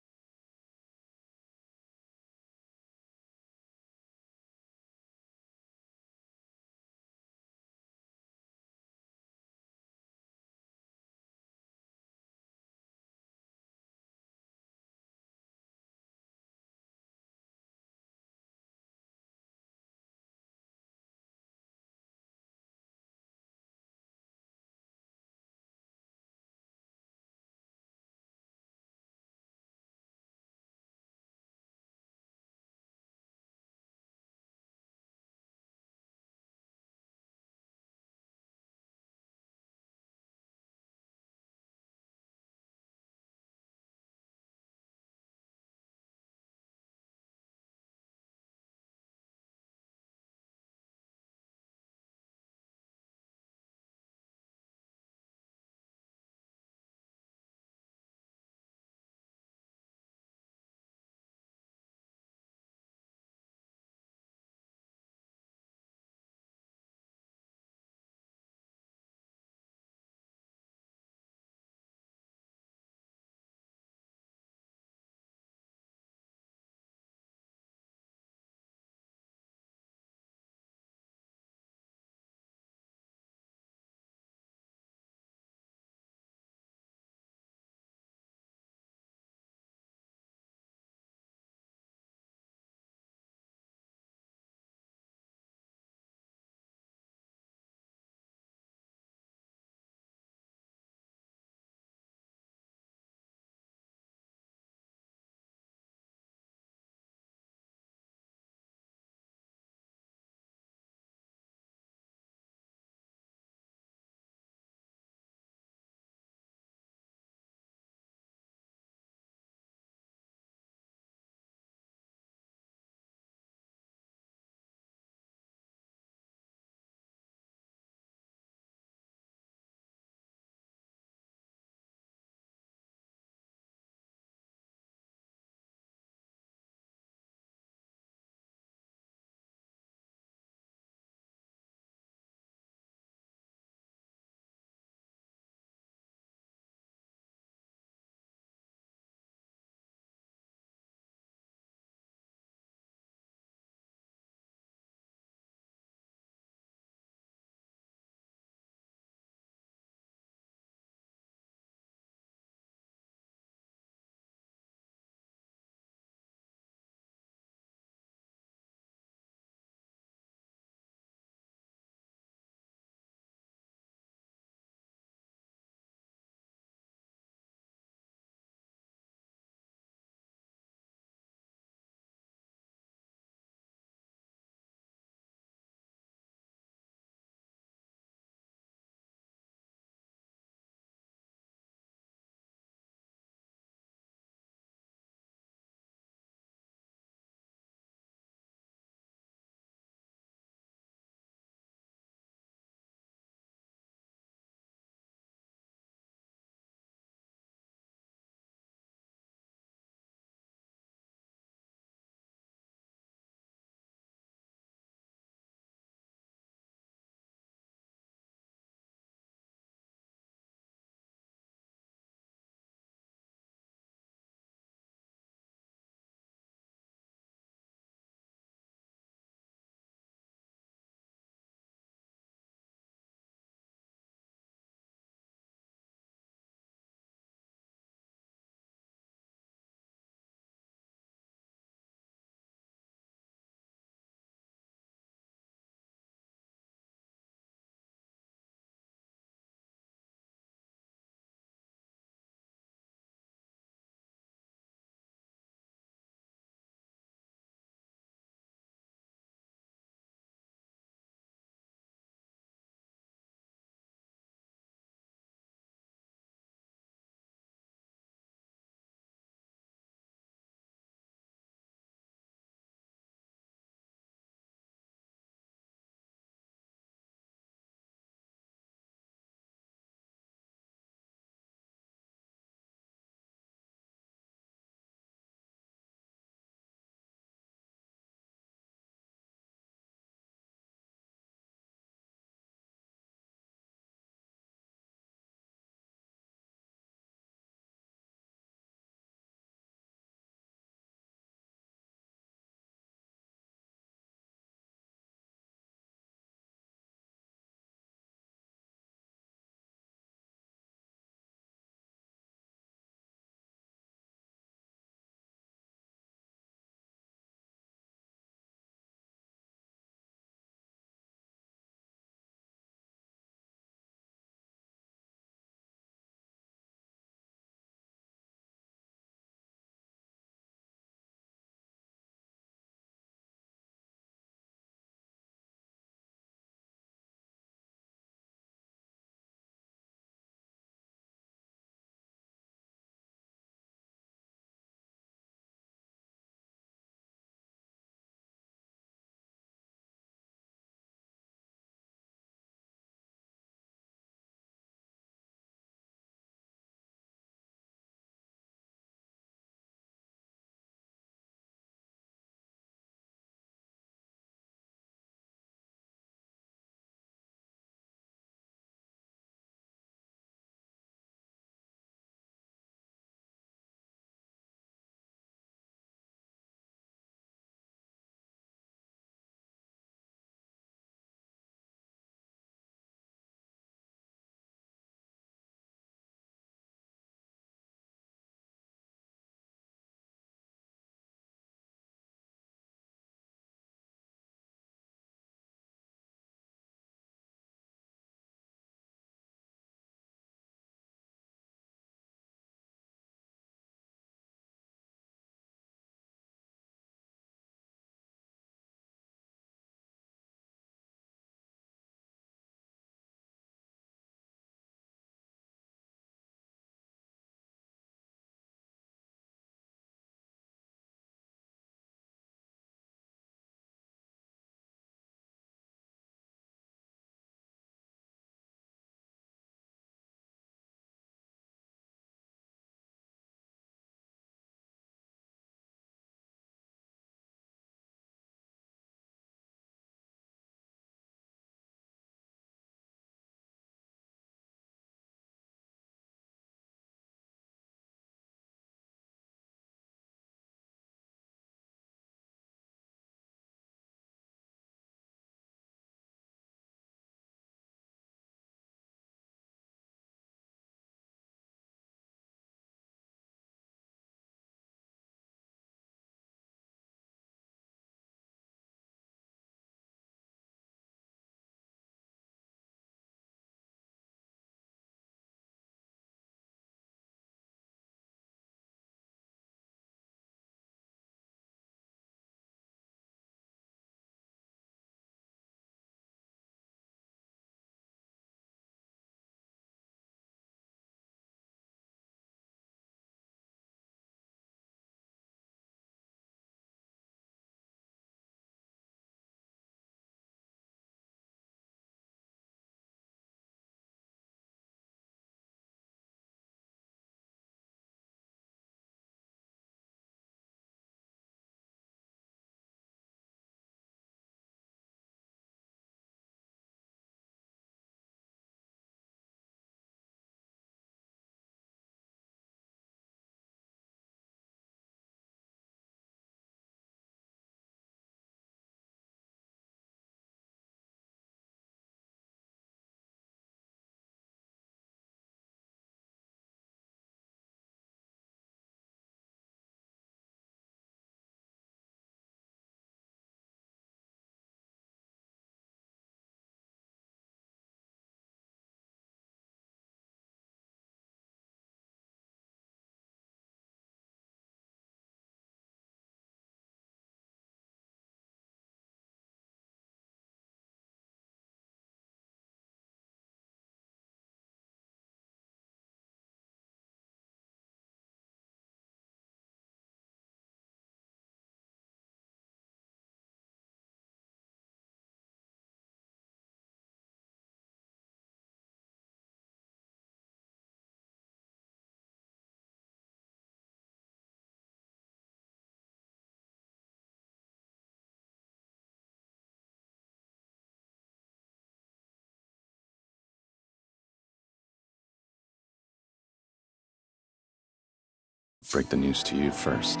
break the news to you first.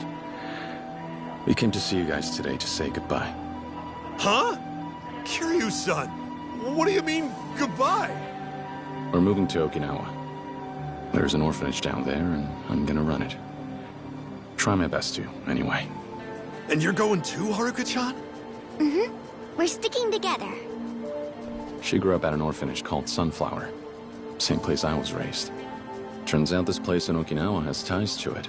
We came to see you guys today to say goodbye. Huh? Kiryu-san, what do you mean, goodbye? We're moving to Okinawa. There's an orphanage down there, and I'm gonna run it. Try my best to, anyway. And you're going too, Haruka-chan? Mm-hmm. We're sticking together. She grew up at an orphanage called Sunflower. Same place I was raised. Turns out this place in Okinawa has ties to it.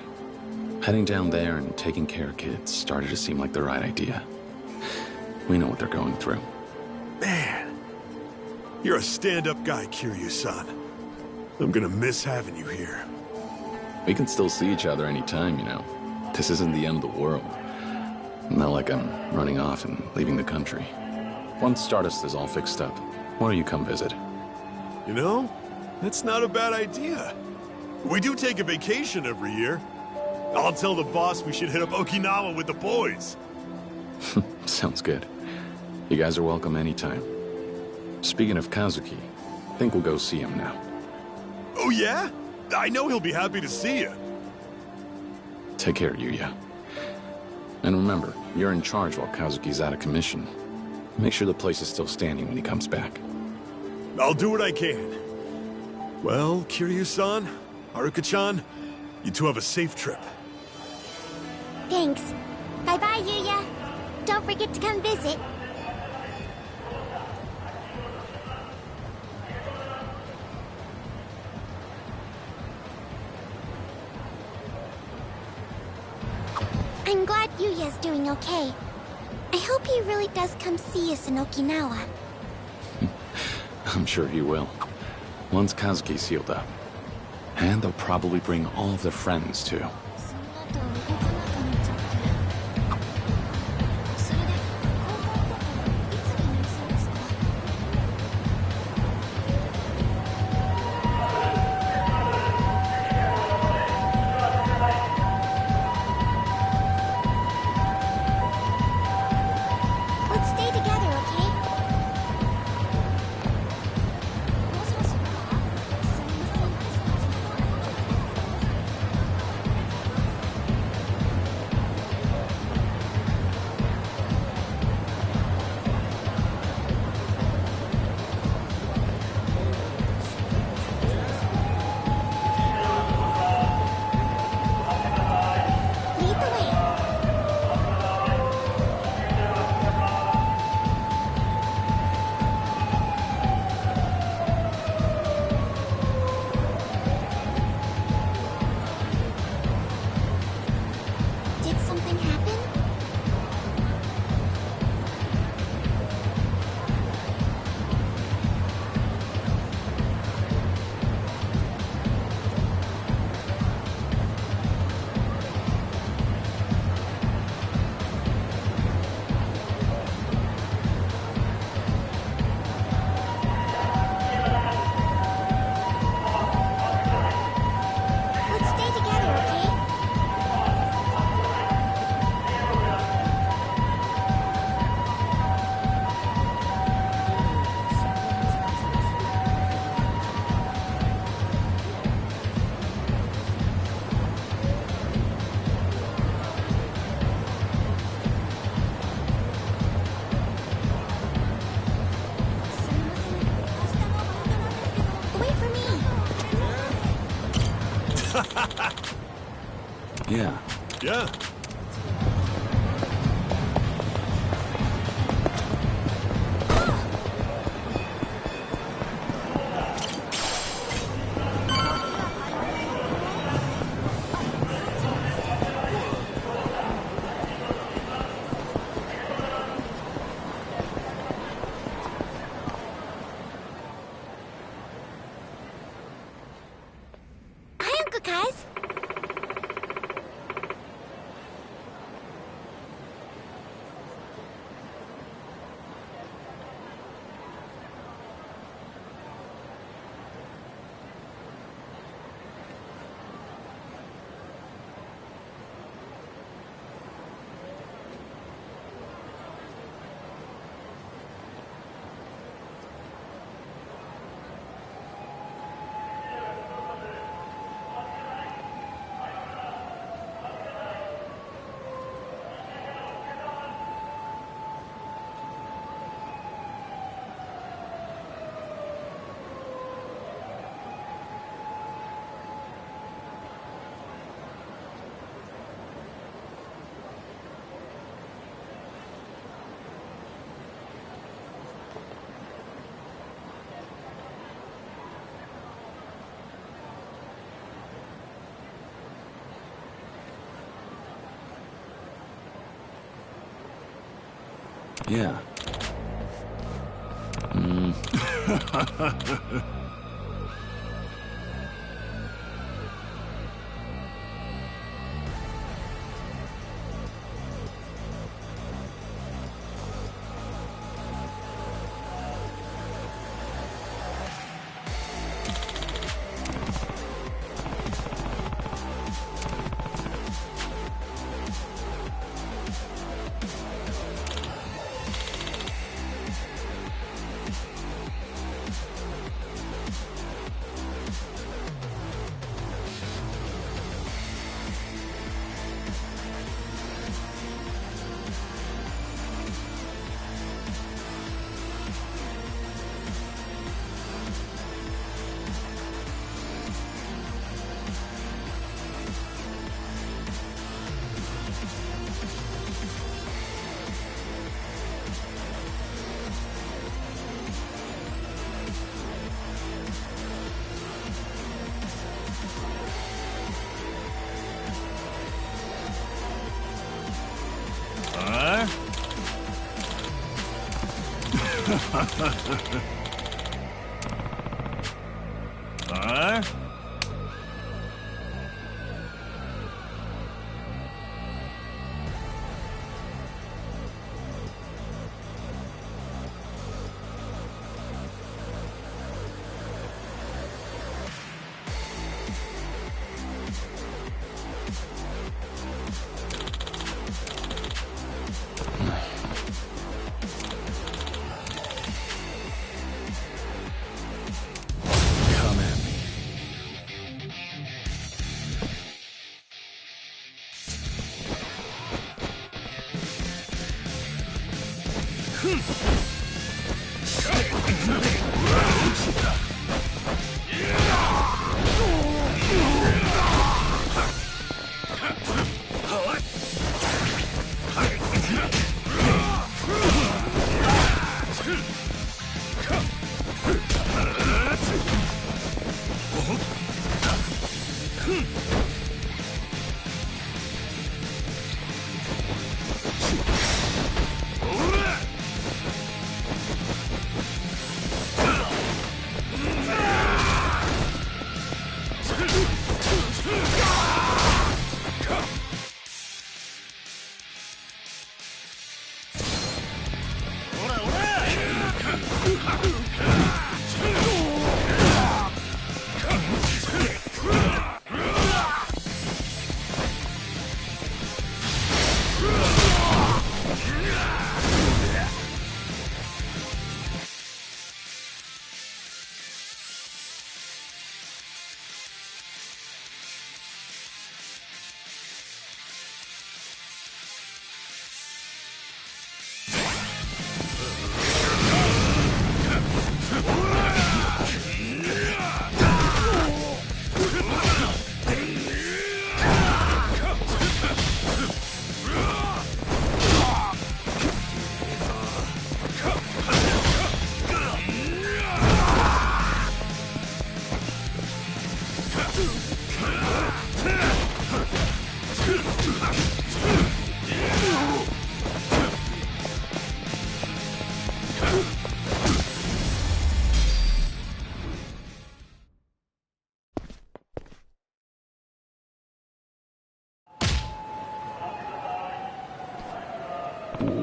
Heading down there and taking care of kids started to seem like the right idea. We know what they're going through. Man, you're a stand-up guy, Kiryu-san. I'm gonna miss having you here. We can still see each other anytime, you know. This isn't the end of the world. Not like I'm running off and leaving the country. Once Stardust is all fixed up, why don't you come visit? You know, that's not a bad idea. We do take a vacation every year. I'll tell the boss we should hit up Okinawa with the boys. Sounds good. You guys are welcome anytime. Speaking of Kazuki, I think we'll go see him now. Oh yeah? I know he'll be happy to see you. Take care, Yuya. And remember, you're in charge while Kazuki's out of commission. Make sure the place is still standing when he comes back. I'll do what I can. Well, Kiryu-san, Haruka-chan, you two have a safe trip. Thanks. Bye-bye, Yuya. Don't forget to come visit. I'm glad Yuya's doing okay. I hope he really does come see us in Okinawa. I'm sure he will. Once Kazuki's healed up. And they'll probably bring all of their friends, too. Let's stay together, okay? Lead the way. Did something happen? Let's stay together, okay? Wait for me. Yeah. Yeah. Hi, Uncle Kaz. Yeah.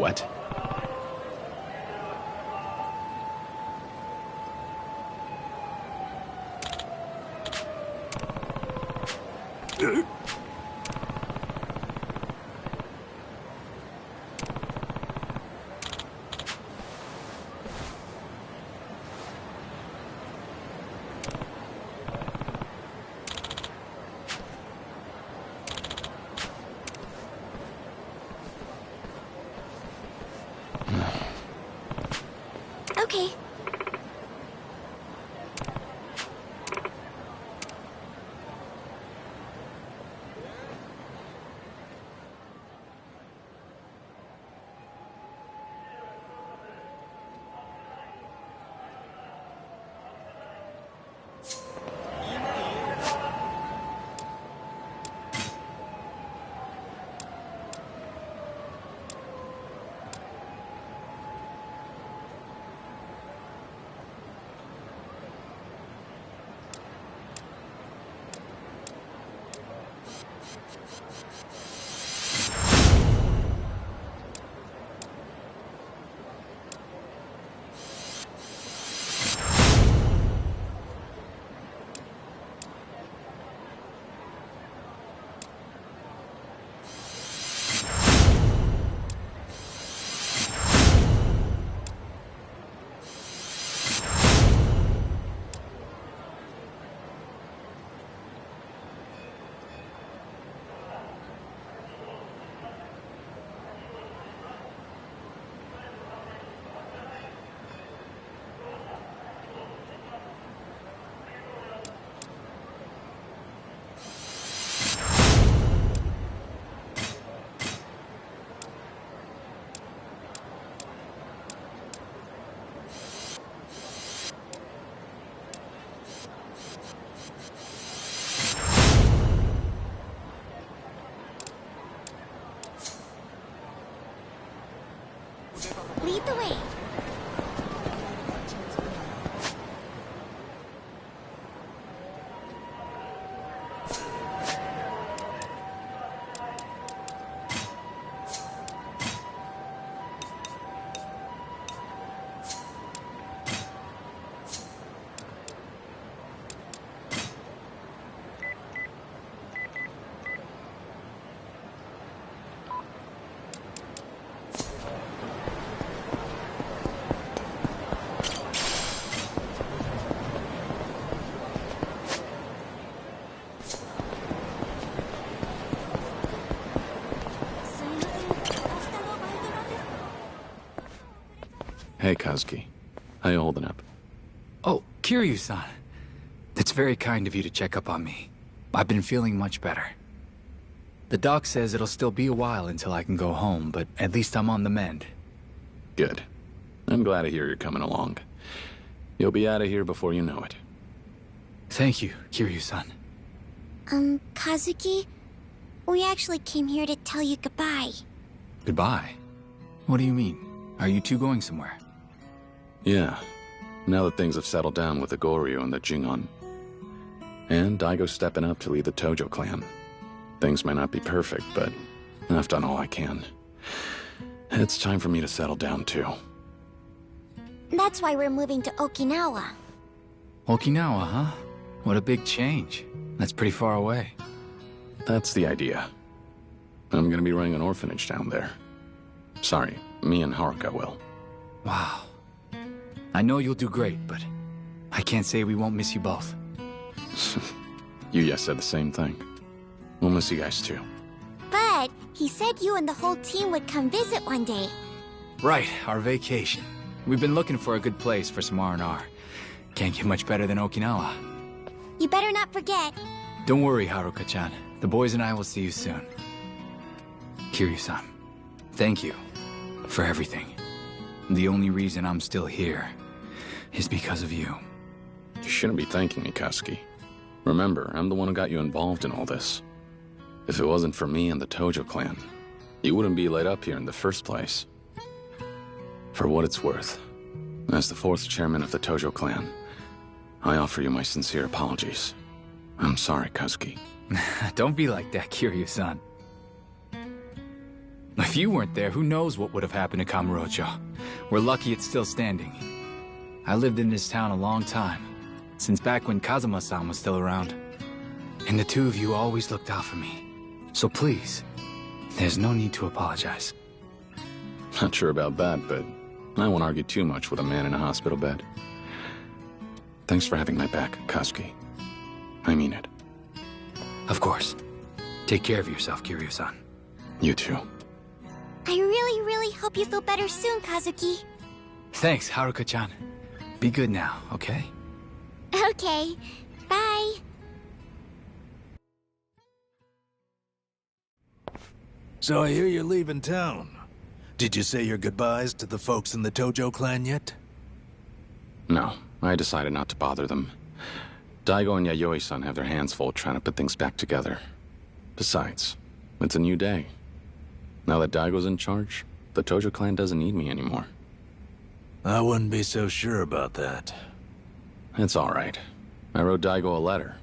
What? Lead the way. Hey, Kazuki. How you holding up? Oh, Kiryu-san. It's very kind of you to check up on me. I've been feeling much better. The doc says it'll still be a while until I can go home, but at least I'm on the mend. Good. I'm glad to hear you're coming along. You'll be out of here before you know it. Thank you, Kiryu-san. Kazuki, we actually came here to tell you goodbye. Goodbye? What do you mean? Are you two going somewhere? Yeah. Now that things have settled down with the Goryu and the Jingon. And Daigo's stepping up to lead the Tojo clan. Things might not be perfect, but I've done all I can. It's time for me to settle down, too. That's why we're moving to Okinawa. Okinawa, huh? What a big change. That's pretty far away. That's the idea. I'm gonna be running an orphanage down there. Sorry, me and Haruka will. Wow. I know you'll do great, but I can't say we won't miss you both. Yuya said the same thing. We'll miss you guys too. But he said you and the whole team would come visit one day. Right, our vacation. We've been looking for a good place for some R&R. Can't get much better than Okinawa. You better not forget. Don't worry, Haruka-chan. The boys and I will see you soon. Kiryu-san, thank you for everything. The only reason I'm still here is because of you. You shouldn't be thanking me, Kazuki. Remember, I'm the one who got you involved in all this. If it wasn't for me and the Tojo clan, you wouldn't be laid up here in the first place. For what it's worth, as the 4th chairman of the Tojo clan, I offer you my sincere apologies. I'm sorry, Kazuki. Don't be like that, Kiryu-san. If you weren't there, who knows what would have happened to Kamurocho. We're lucky it's still standing. I lived in this town a long time, since back when Kazuma-san was still around. And the two of you always looked out for me. So please, there's no need to apologize. Not sure about that, but I won't argue too much with a man in a hospital bed. Thanks for having my back, Kazuki. I mean it. Of course. Take care of yourself, Kiryu-san. You too. I really, really hope you feel better soon, Kazuki. Thanks, Haruka-chan. Be good now, okay? Okay. Bye. So I hear you're leaving town. Did you say your goodbyes to the folks in the Tojo clan yet? No, I decided not to bother them. Daigo and Yayoi-san have their hands full trying to put things back together. Besides, it's a new day. Now that Daigo's in charge, the Tojo clan doesn't need me anymore. I wouldn't be so sure about that. It's all right. I wrote Daigo a letter.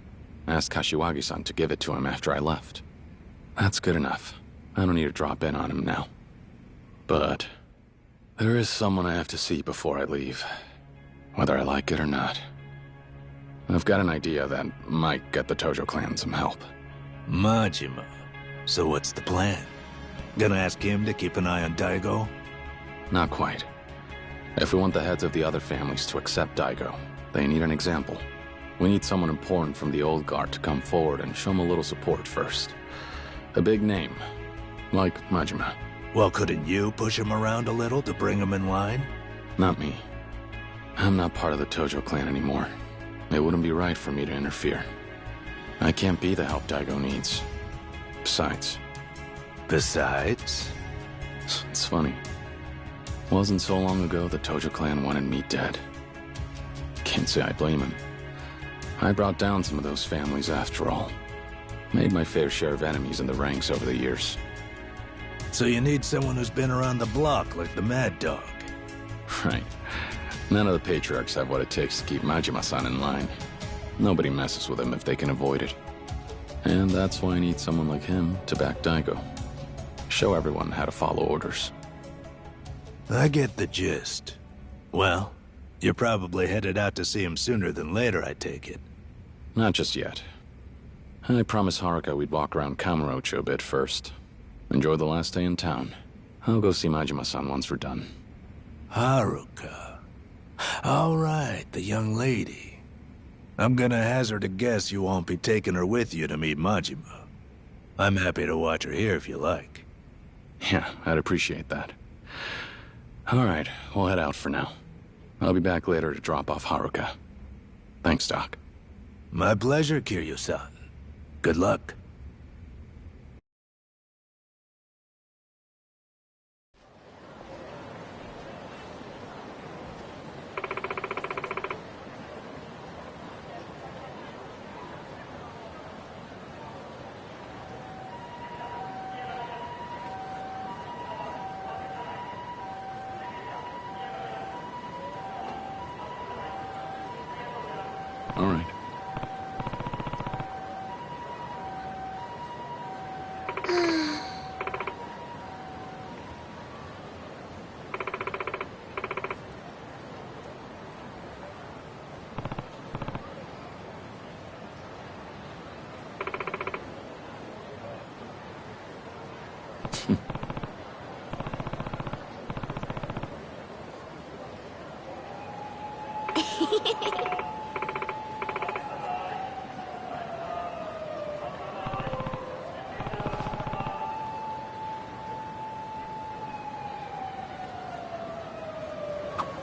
Asked Kashiwagi-san to give it to him after I left. That's good enough. I don't need to drop in on him now. But there is someone I have to see before I leave, whether I like it or not. I've got an idea that might get the Tojo clan some help. Majima. So what's the plan? Gonna ask him to keep an eye on Daigo? Not quite. If we want the heads of the other families to accept Daigo, they need an example. We need someone important from the old guard to come forward and show them a little support first. A big name, like Majima. Well, couldn't you push him around a little to bring him in line? Not me. I'm not part of the Tojo clan anymore. It wouldn't be right for me to interfere. I can't be the help Daigo needs. Besides? It's funny. Wasn't so long ago the Tojo clan wanted me dead. Can't say I blame him. I brought down some of those families after all. Made my fair share of enemies in the ranks over the years. So you need someone who's been around the block like the Mad Dog. Right. None of the patriarchs have what it takes to keep Majima-san in line. Nobody messes with him if they can avoid it. And that's why I need someone like him to back Daigo. Show everyone how to follow orders. I get the gist. Well, you're probably headed out to see him sooner than later, I take it. Not just yet. I promised Haruka we'd walk around Kamurocho a bit first. Enjoy the last day in town. I'll go see Majima-san once we're done. Haruka. All right, the young lady. I'm gonna hazard a guess you won't be taking her with you to meet Majima. I'm happy to watch her here if you like. Yeah, I'd appreciate that. All right, we'll head out for now. I'll be back later to drop off Haruka. Thanks, Doc. My pleasure, Kiryu-san. Good luck. All right.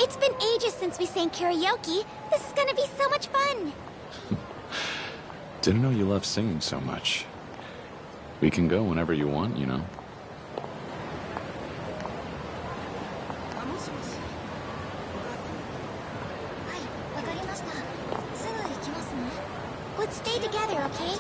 It's been ages since we sang karaoke. This is gonna be so much fun. Didn't know you loved singing so much. We can go whenever you want, you know. Let's stay together, okay?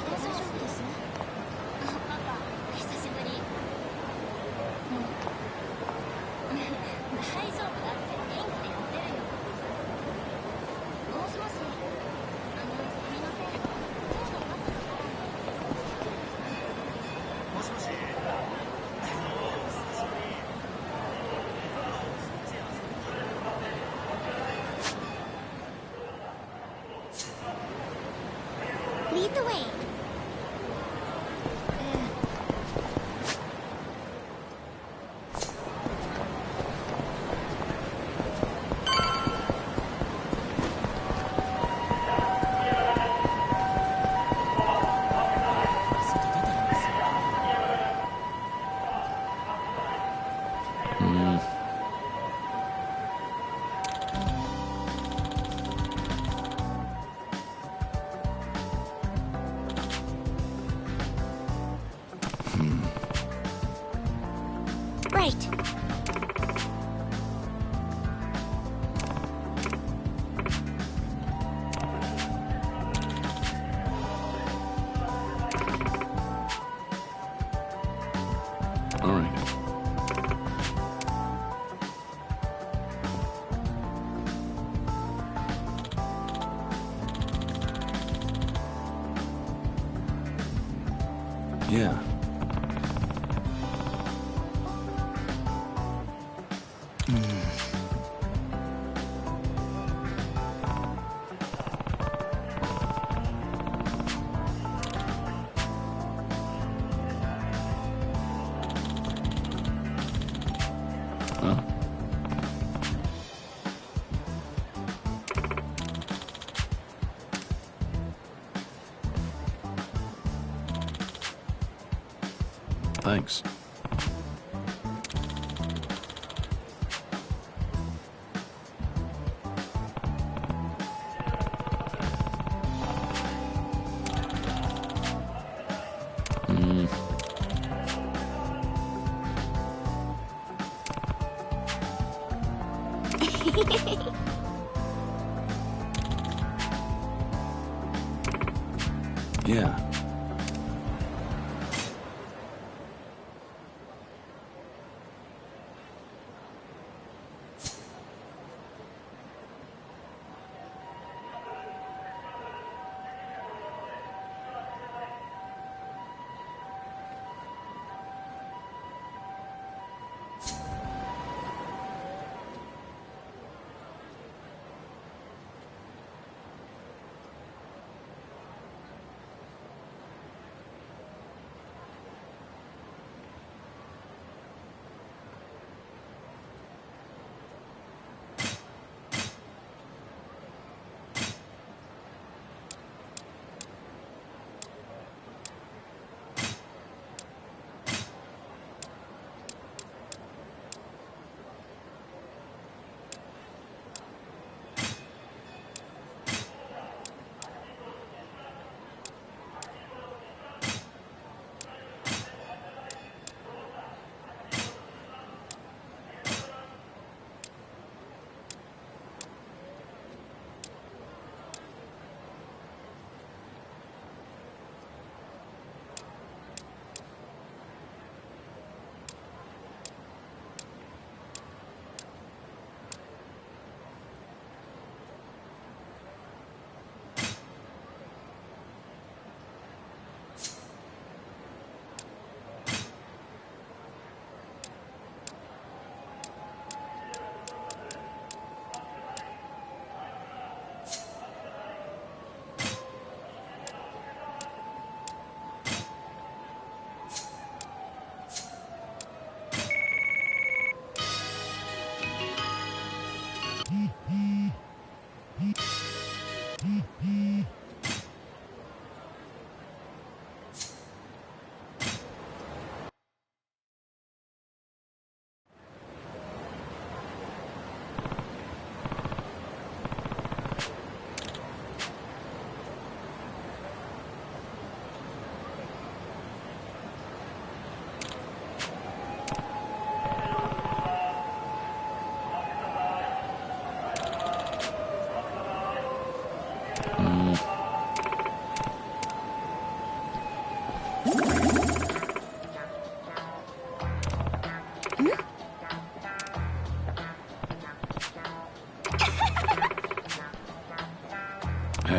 Lead the way. Right. All right. Yeah. Huh? Thanks. Yeah.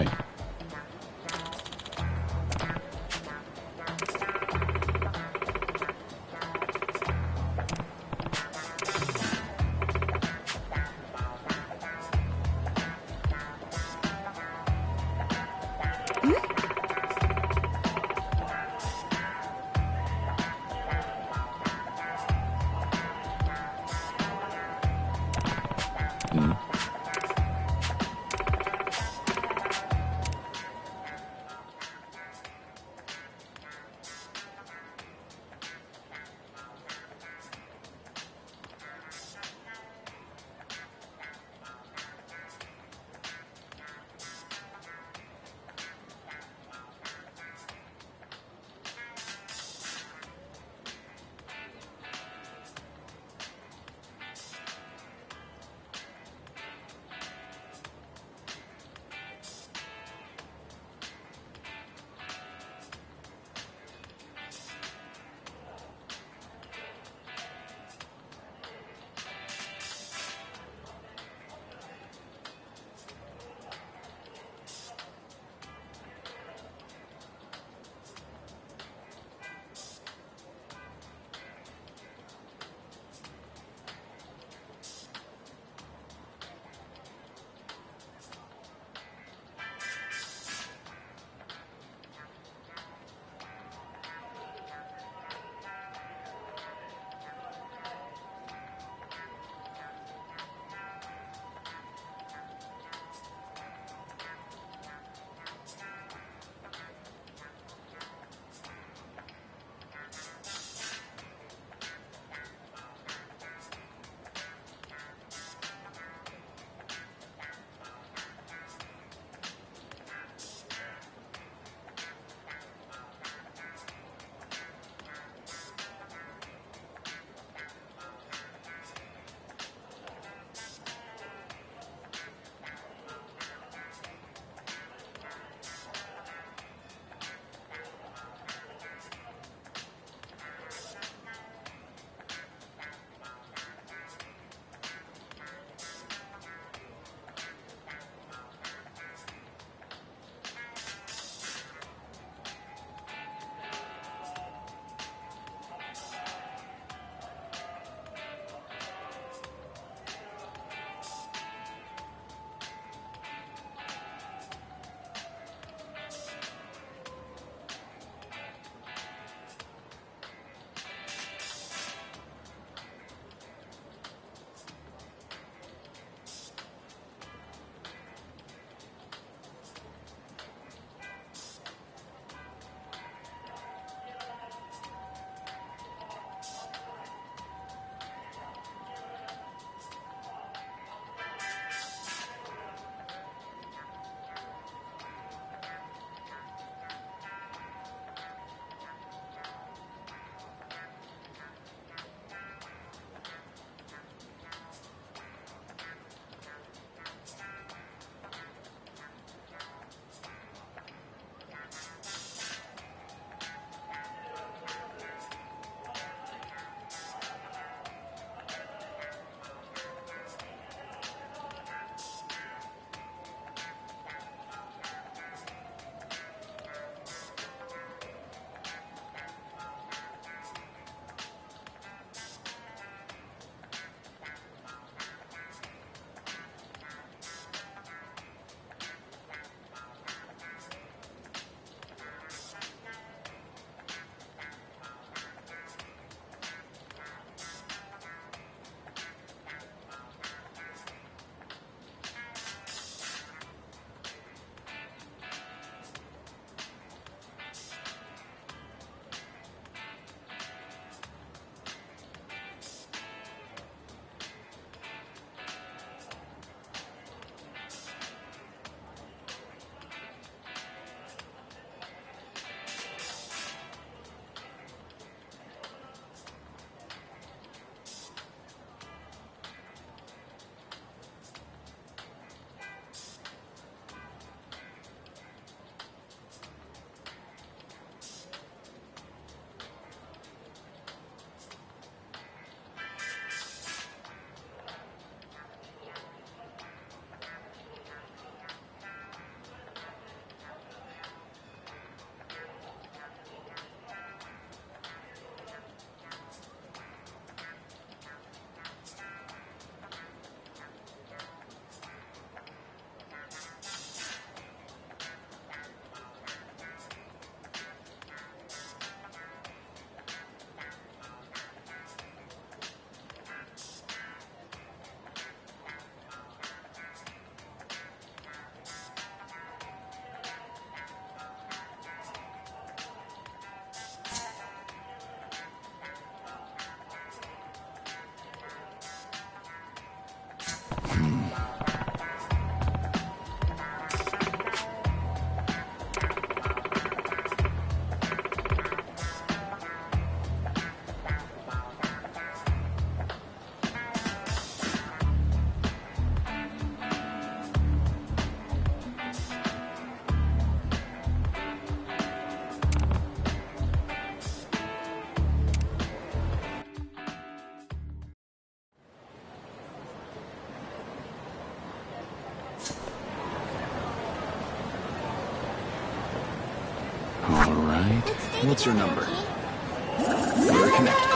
way. right. What's your number? We're connected.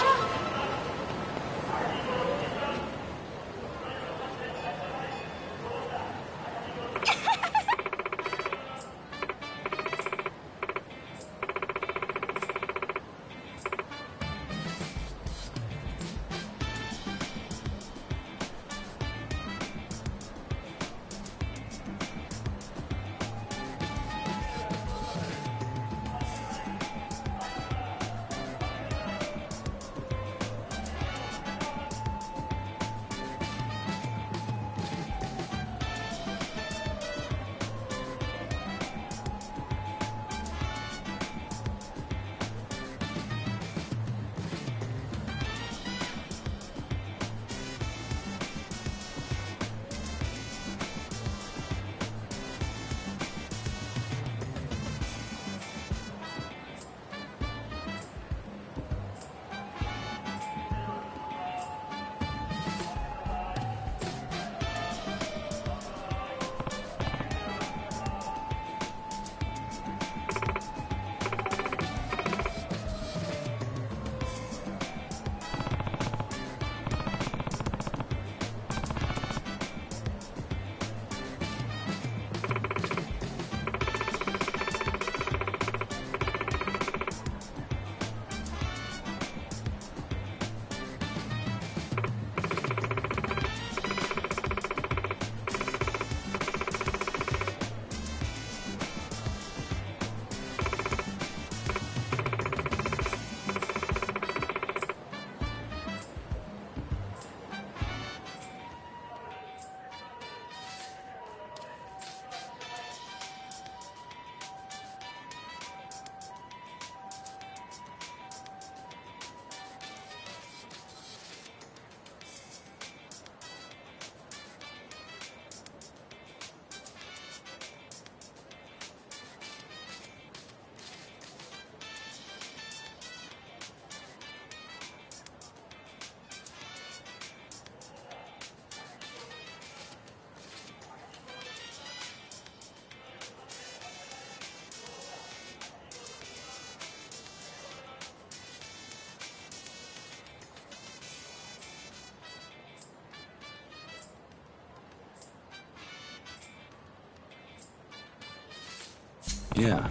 Yeah.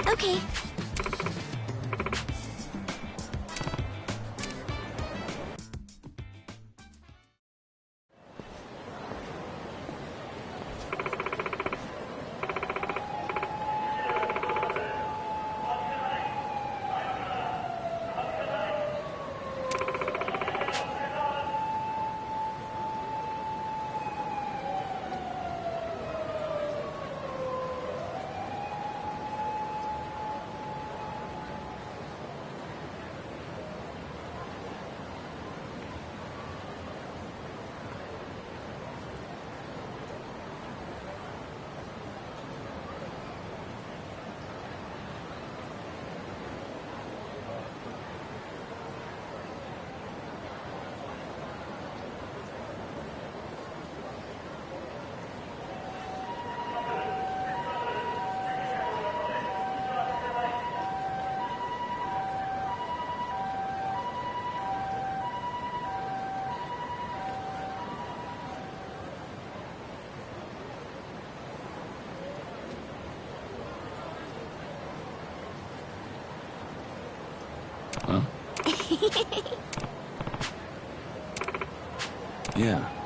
Okay. Huh? Yeah.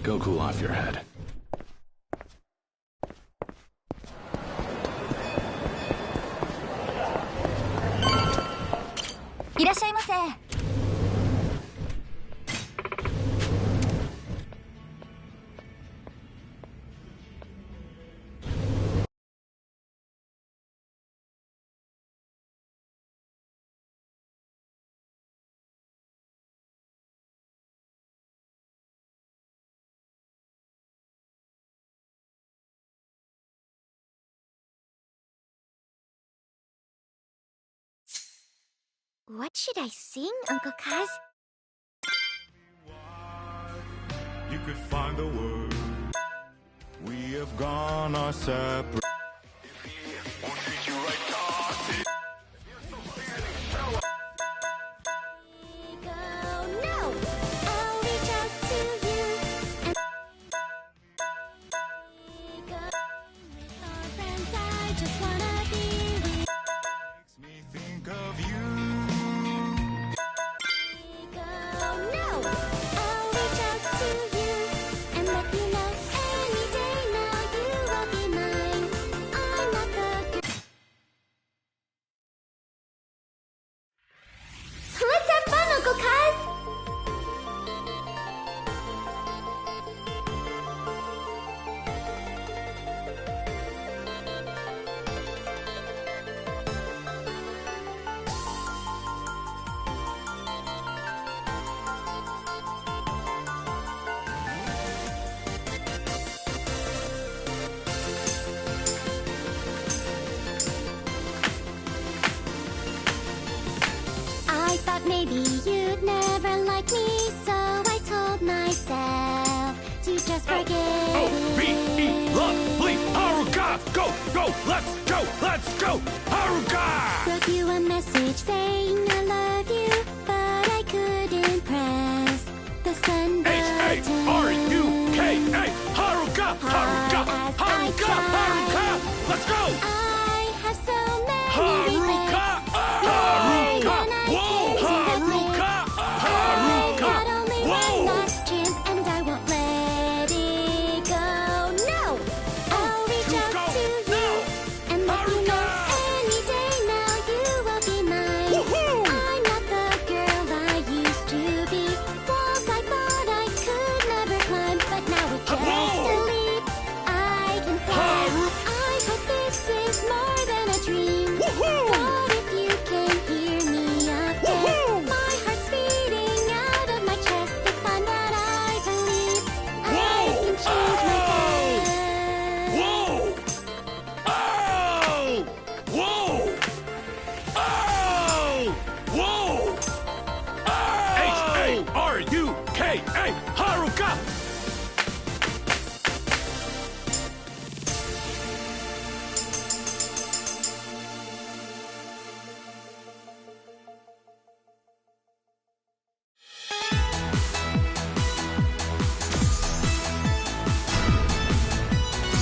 Go cool off your head. いらっしゃいませ。What should I sing, Uncle Kaz? You could find the word. We have gone our separate. Let's have fun, Uncle Kaz! I thought maybe you'd never like me, so I told myself to just forget O-V-E, lovely, Haruka! Go, go, let's go, Haruka! Wrote you a message saying I love you, but I couldn't press the send button. H-A-R-U-K-A, Haruka, Haruka, Haruka, Haruka! Let's go! I have so many Haruka! Haruka! Whoa! Haruka! Haruka! Not only one last chance, and I won't let it go. No! I'll reach out to you and let you know any day now you will be mine. I'm not the girl I used to be. Walls I thought I could never climb, but now with just a leap, I can fly. I hope this is more than a dream. What if you can hear me up there? My heart's beating out of my chest. It's time that I believe I can change myself. Whoa! Oh! Whoa! Oh! Whoa! Oh! H-A-R-U-K-A, Haruka!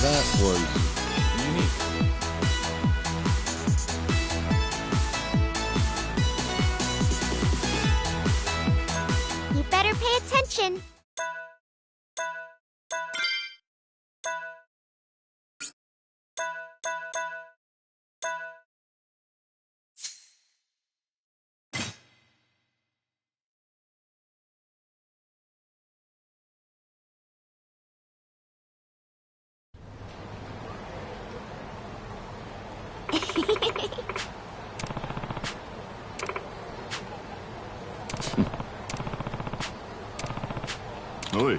That was unique. You better pay attention. Oi.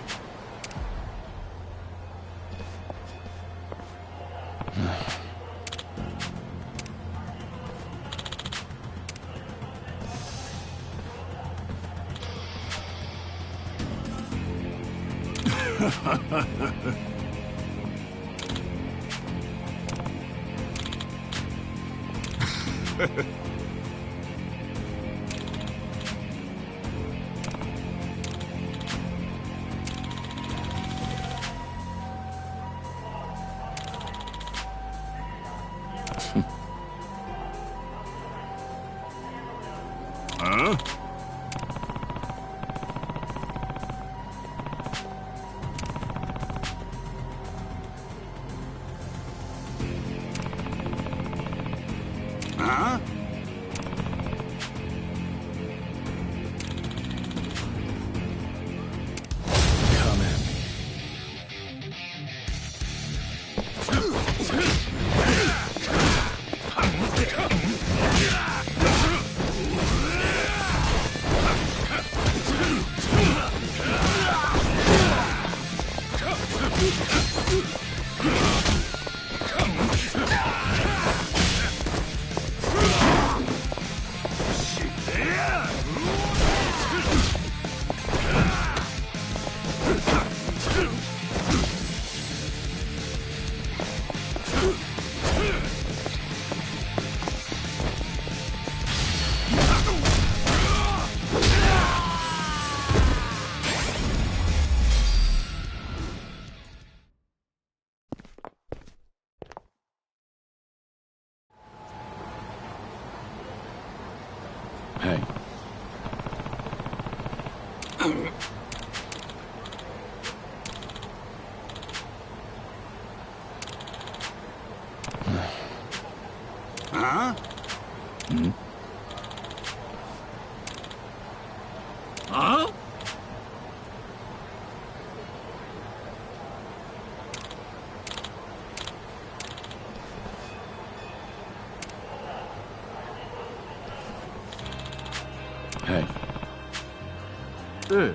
Huh? Huh? Come in. Hey. Huh? Hmm? Huh? Hey. Hey.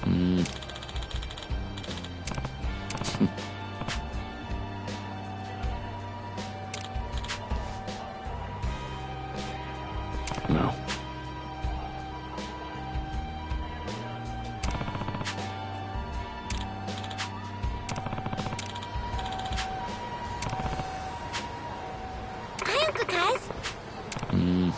Hmm. No. Hi, Uncle Kaz. Hmm.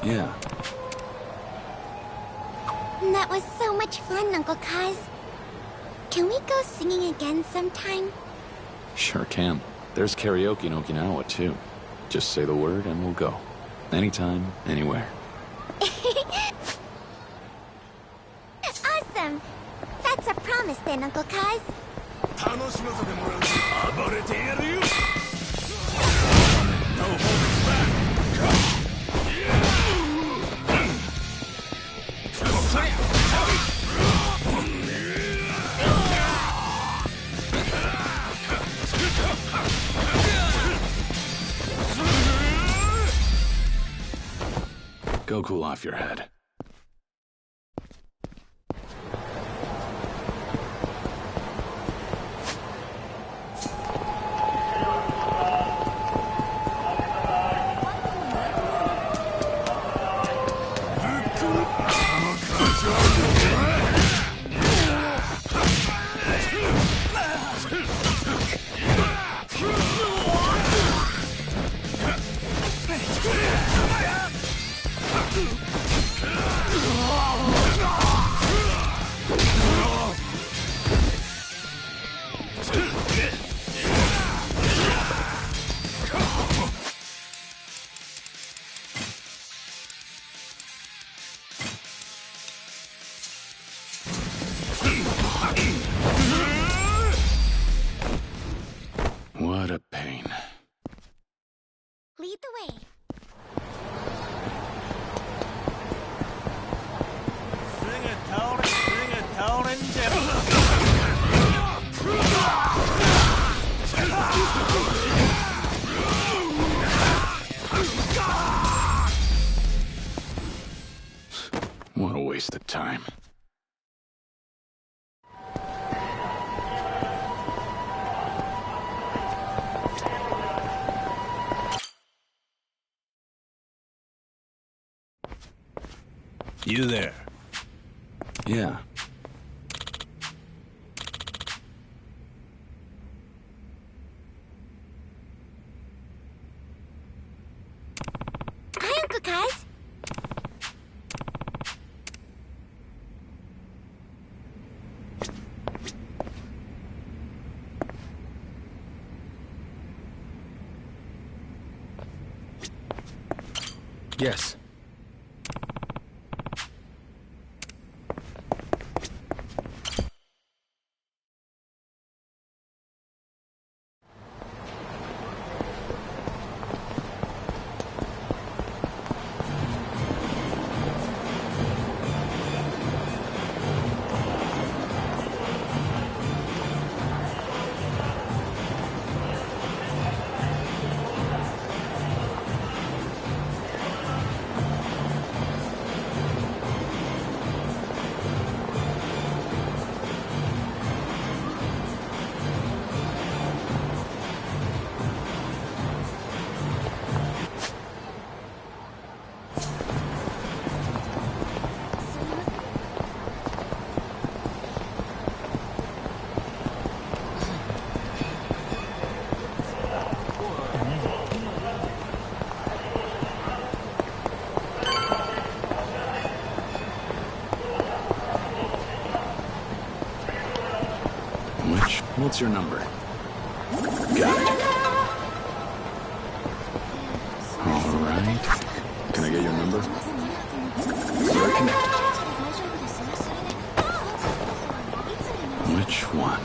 Yeah. That was so much fun, Uncle Kaz. Can we go singing again sometime? Sure can. There's karaoke in Okinawa, too. Just say the word and we'll go. Anytime, anywhere. Awesome! That's a promise then, Uncle Kaz. No holding back! Go cool off your head. What a pain. Lead the way. What a waste of time. You there? Yeah. Hi, Uncle Kaz. Yes. What's your number? Got it. All right. Can I get your number? We're connected. Which one?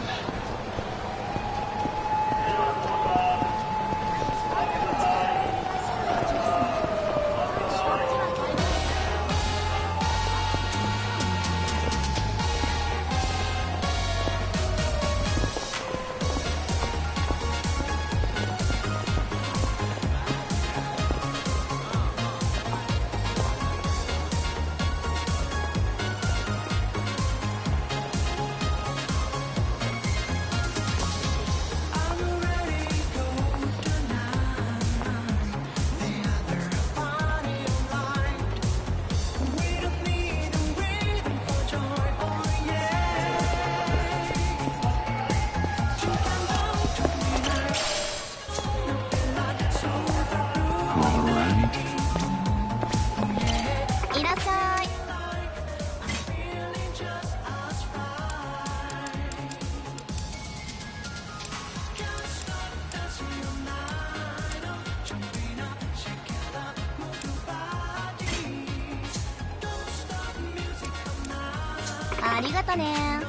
ありがとね。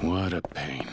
What a pain.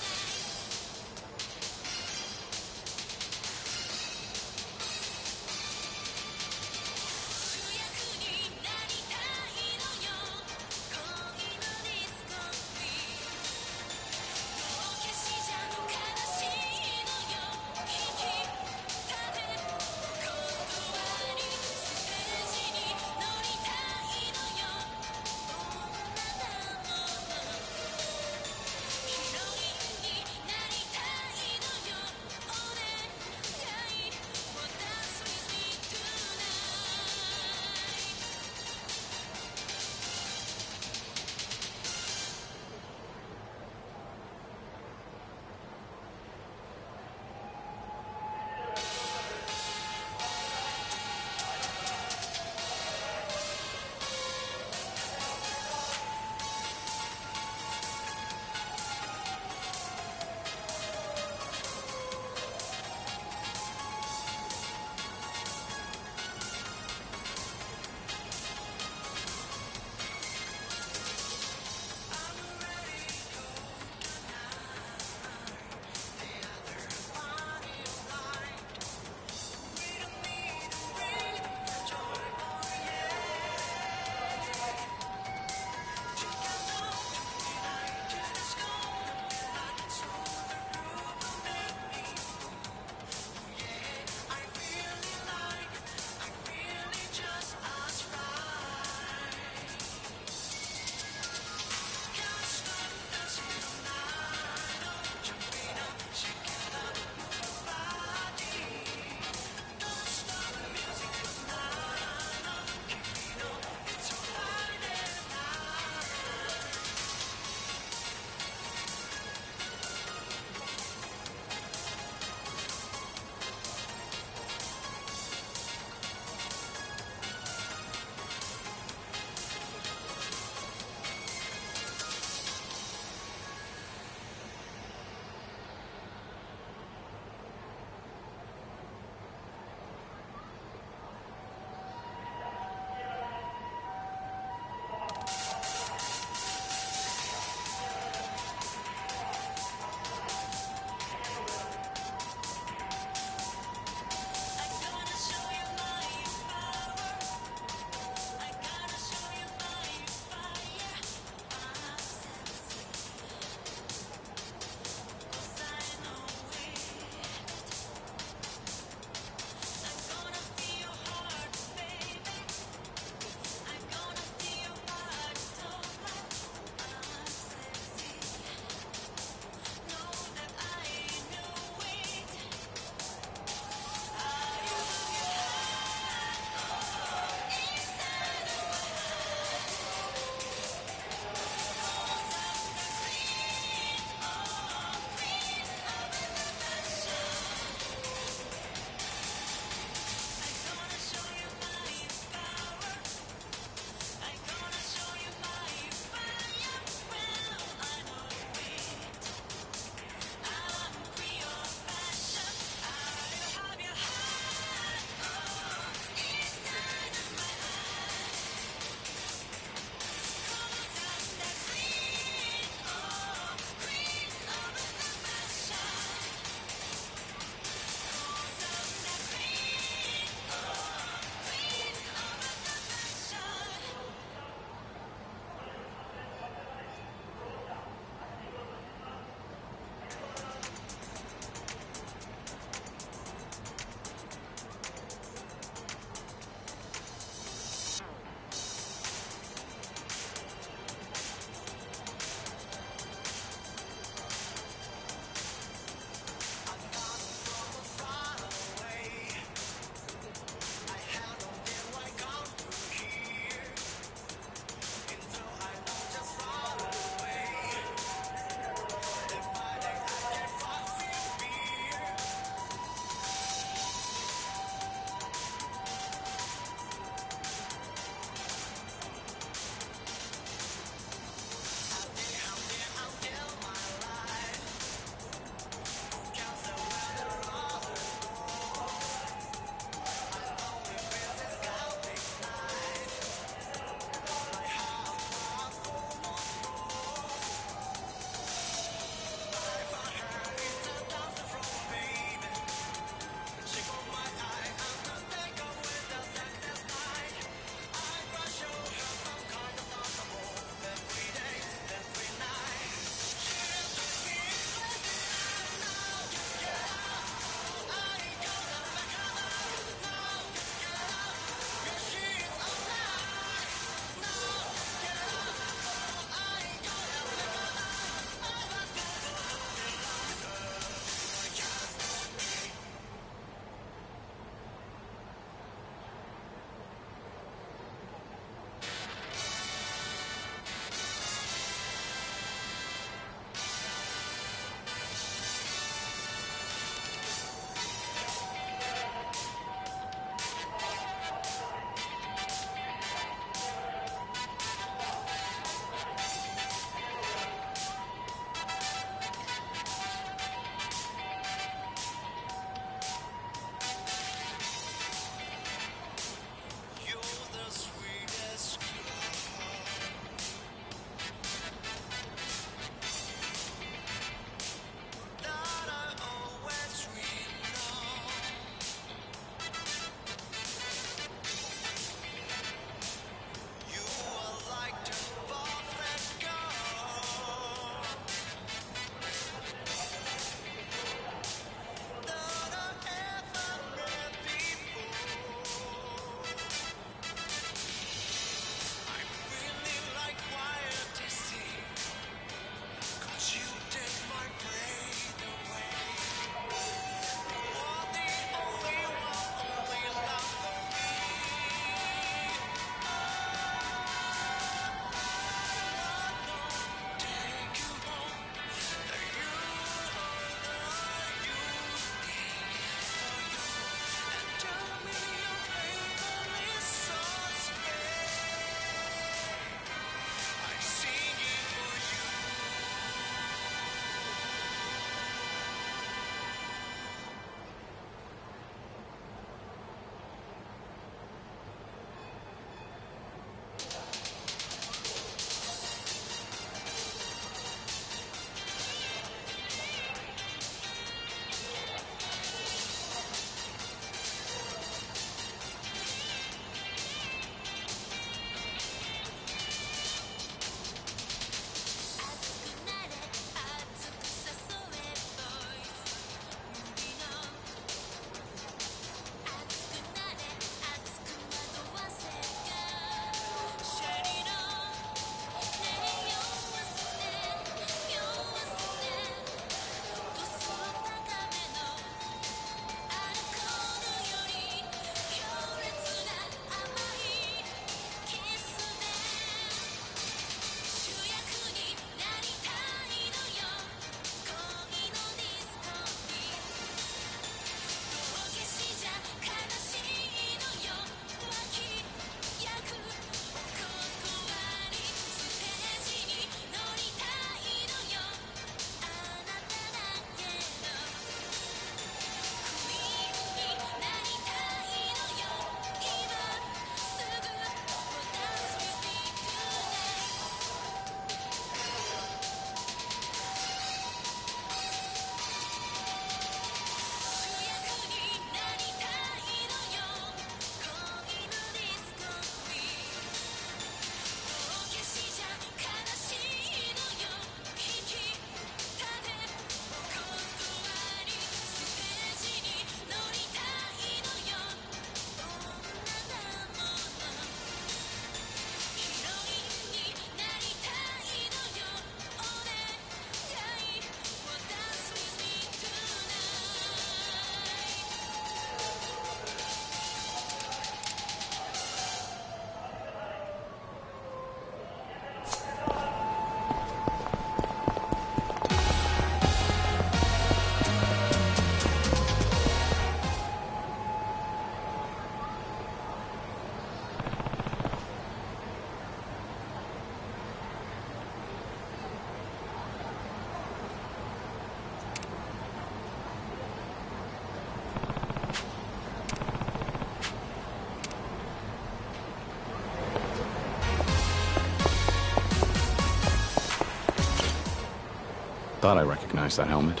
Thought I recognized that helmet.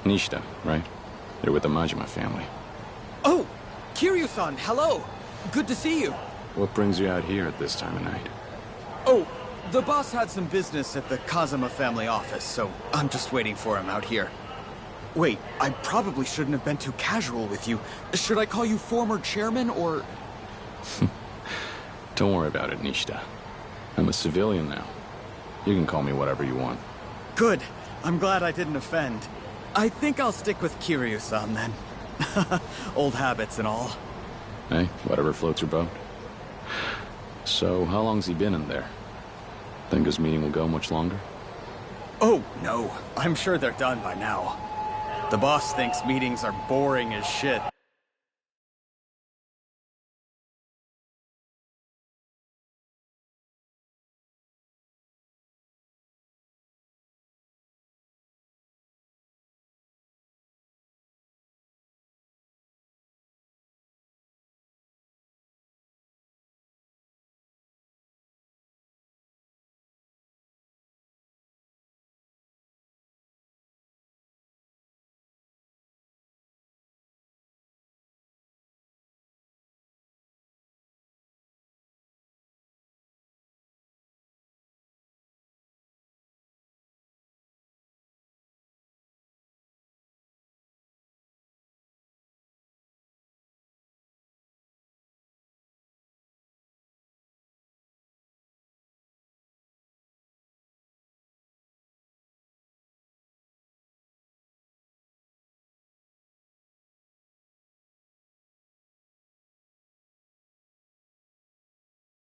Nishida, right? You're with the Majima family. Oh! Kiryu-san, hello! Good to see you. What brings you out here at this time of night? Oh, the boss had some business at the Kazama family office, so I'm just waiting for him out here. Wait, I probably shouldn't have been too casual with you. Should I call you former chairman, or...? Don't worry about it, Nishida. I'm a civilian now. You can call me whatever you want. Good. I'm glad I didn't offend. I think I'll stick with Kiryu-san, then. Old habits and all. Hey, whatever floats your boat. So, how long's he been in there? Think his meeting will go much longer? Oh, no. I'm sure they're done by now. The boss thinks meetings are boring as shit.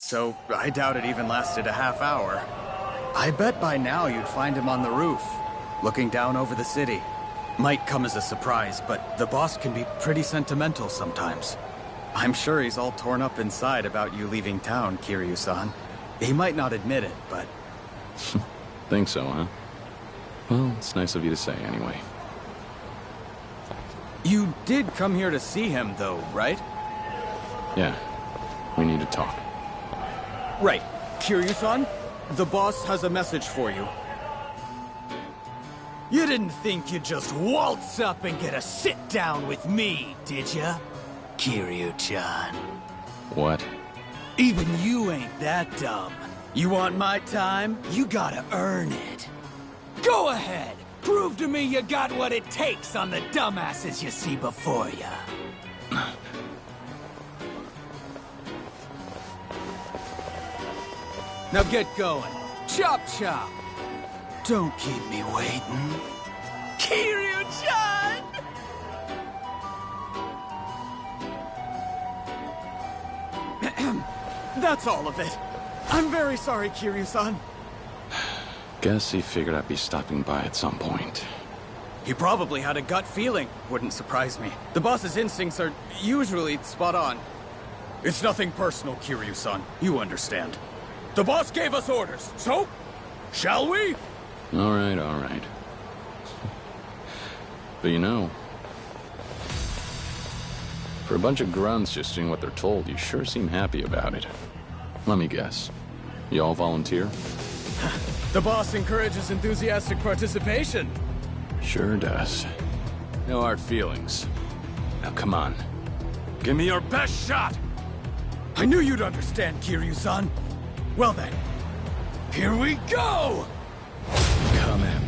So, I doubt it even lasted a half hour. I bet by now you'd find him on the roof, looking down over the city. Might come as a surprise, but the boss can be pretty sentimental sometimes. I'm sure he's all torn up inside about you leaving town, Kiryu-san. He might not admit it, but... Think so, huh? Well, it's nice of you to say, anyway. You did come here to see him, though, right? Yeah. We need to talk. Right. Kiryu-san, the boss has a message for you. You didn't think you'd just waltz up and get a sit-down with me, did ya? Kiryu-chan. What? Even you ain't that dumb. You want my time? You gotta earn it. Go ahead! Prove to me you got what it takes on the dumbasses you see before ya. Now get going. Chop chop! Don't keep me waiting. Kiryu-chan! That's all of it. I'm very sorry, Kiryu-san. Guess he figured I'd be stopping by at some point. He probably had a gut feeling. Wouldn't surprise me. The boss's instincts are usually spot on. It's nothing personal, Kiryu-san. You understand. The boss gave us orders, so... shall we? All right, all right. But you know... for a bunch of grunts just doing what they're told, you sure seem happy about it. Let me guess. You all volunteer? The boss encourages enthusiastic participation. Sure does. No hard feelings. Now come on. Give me your best shot! I knew you'd understand, Kiryu-san. Well then, here we go! Come at me.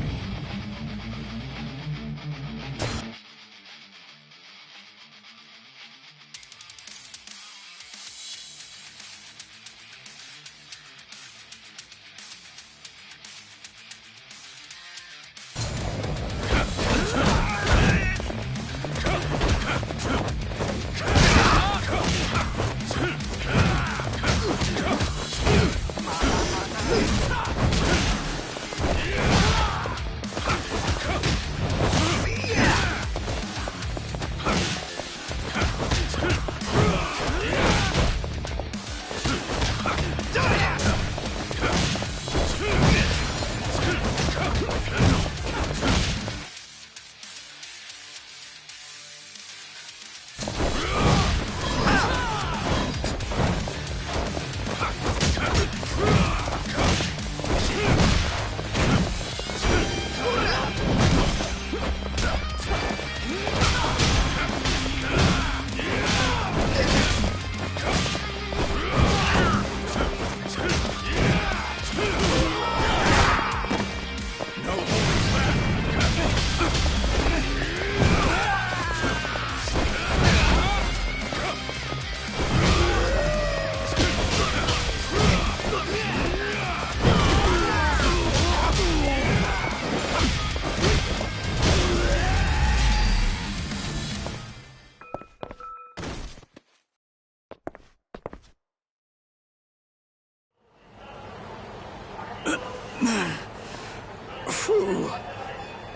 Phew.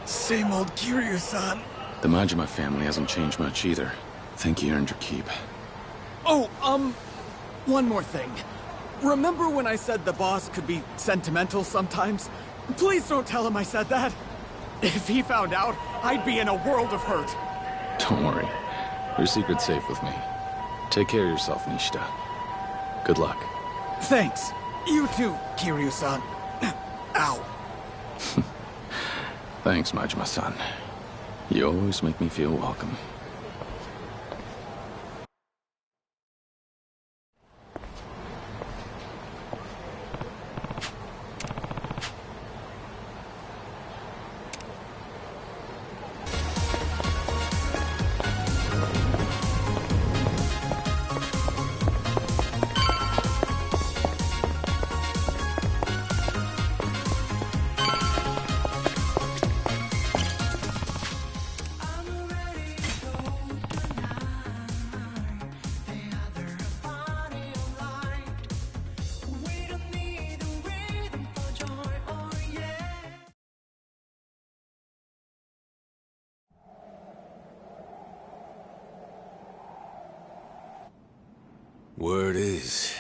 Same old Kiryu-san. The Majima family hasn't changed much either. Think you earned your keep. Oh, one more thing. Remember when I said the boss could be sentimental sometimes? Please don't tell him I said that. If he found out, I'd be in a world of hurt. Don't worry. Your secret's safe with me. Take care of yourself, Nishida. Good luck. Thanks. You too, Kiryu-san. Ow. Thanks, Majima-san. You always make me feel welcome. Word is,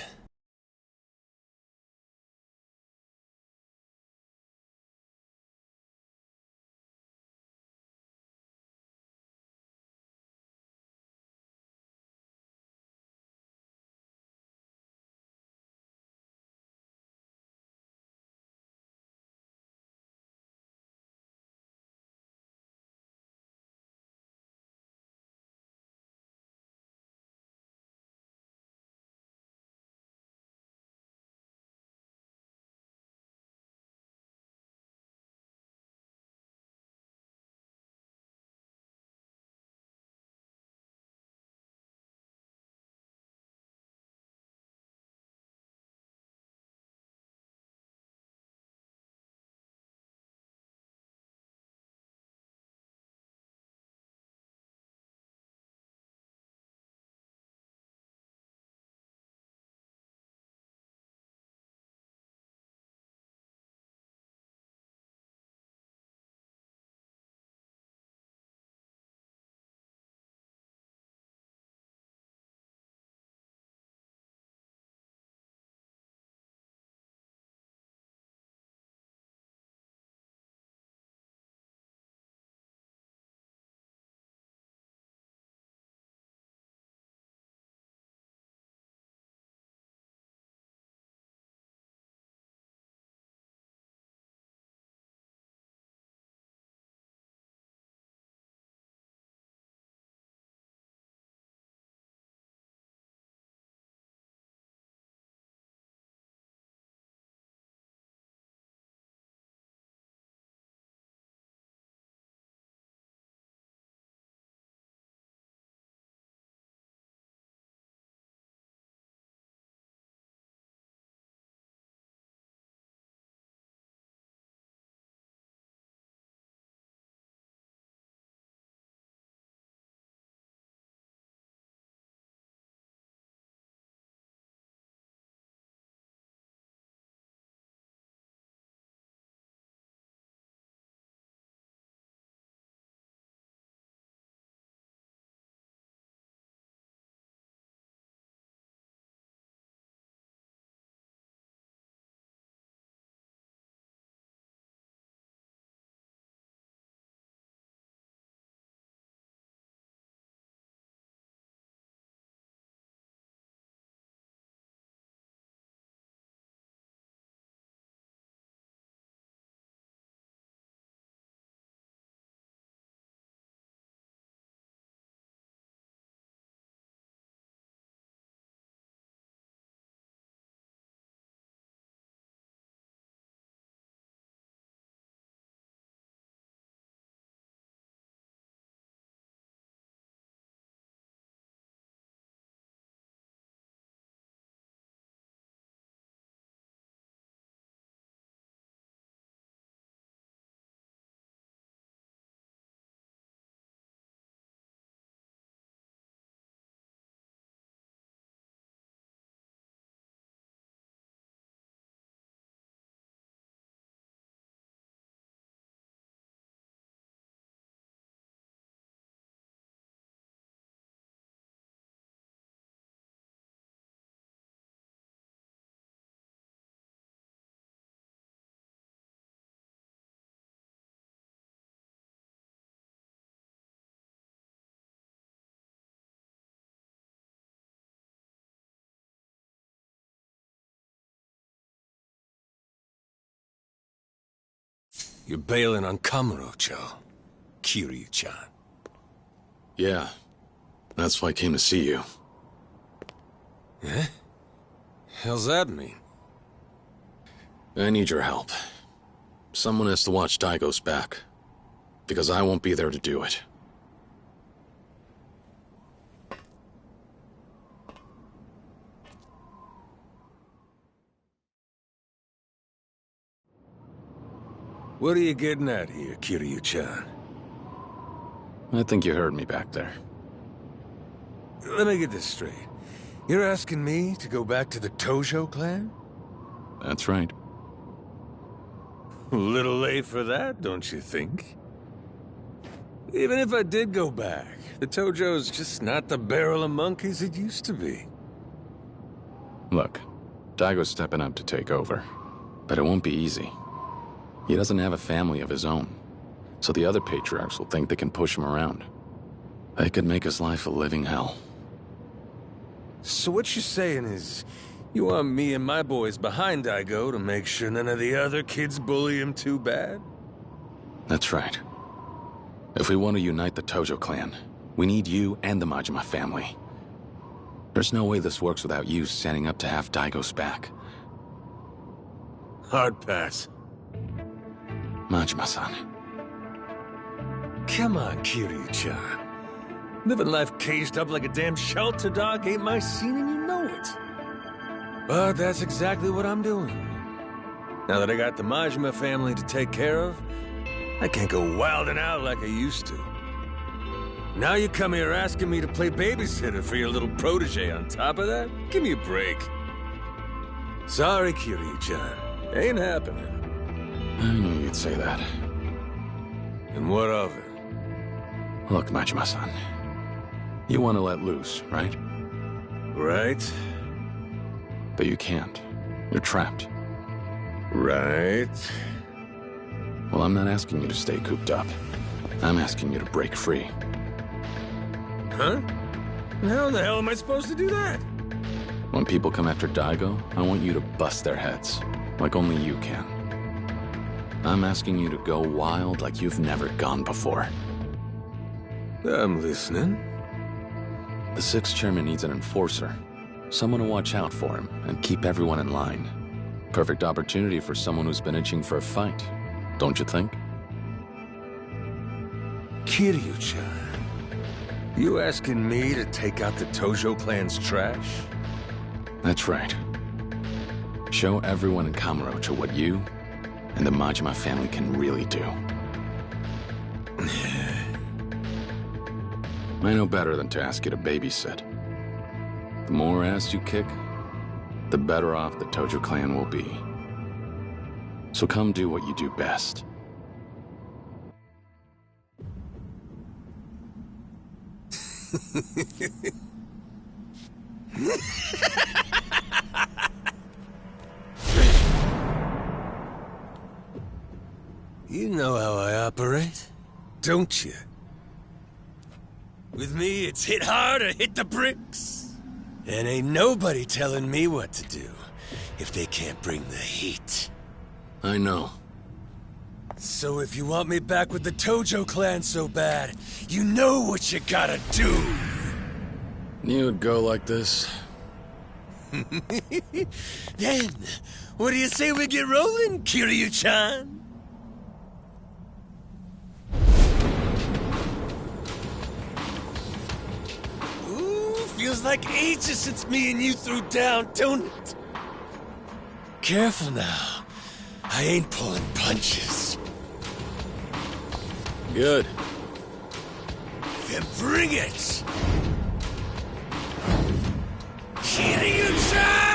You're bailing on Kamurocho, Kiryu-chan. Yeah. That's why I came to see you. Eh? How's that mean? I need your help. Someone has to watch Daigo's back. Because I won't be there to do it. What are you getting at here, Kiryu-chan? I think you heard me back there. Let me get this straight. You're asking me to go back to the Tojo clan? That's right. A little late for that, don't you think? Even if I did go back, the Tojo's just not the barrel of monkeys it used to be. Look, Daigo's stepping up to take over. But it won't be easy. He doesn't have a family of his own. So the other patriarchs will think they can push him around. They could make his life a living hell. So what you're saying is, you want me and my boys behind Daigo to make sure none of the other kids bully him too bad? That's right. If we want to unite the Tojo clan, we need you and the Majima family. There's no way this works without you standing up to have Daigo's back. Hard pass. Majima-san. Come on, Kiryu-chan. Living life caged up like a damn shelter dog ain't my scene and you know it. But that's exactly what I'm doing. Now that I got the Majima family to take care of, I can't go wilding out like I used to. Now you come here asking me to play babysitter for your little protege on top of that? Give me a break. Sorry, Kiryu-chan. Ain't happening. I knew you'd say that. And what of it? Look, Majima-san. You want to let loose, right? Right. But you can't. You're trapped. Right. Well, I'm not asking you to stay cooped up. I'm asking you to break free. Huh? How the hell am I supposed to do that? When people come after Daigo, I want you to bust their heads, like only you can. I'm asking you to go wild like you've never gone before. I'm listening. The sixth chairman needs an enforcer. Someone to watch out for him and keep everyone in line. Perfect opportunity for someone who's been itching for a fight, don't you think? Kiryu-chan, you asking me to take out the Tojo clan's trash? That's right. Show everyone in Kamurocho what you and the Majima family can really do. I know better than to ask you to babysit. The more ass you kick, the better off the Tojo clan will be. So come do what you do best. You know how I operate, don't you? With me, it's hit hard or hit the bricks. And ain't nobody telling me what to do if they can't bring the heat. I know. So if you want me back with the Tojo clan so bad, you know what you gotta do. Knew it'd go like this. Then, what do you say we get rolling, Kiryu-chan? Feels like ages since me and you threw down, don't it? Careful now. I ain't pulling punches. Good. Then bring it! Kiryu-chan!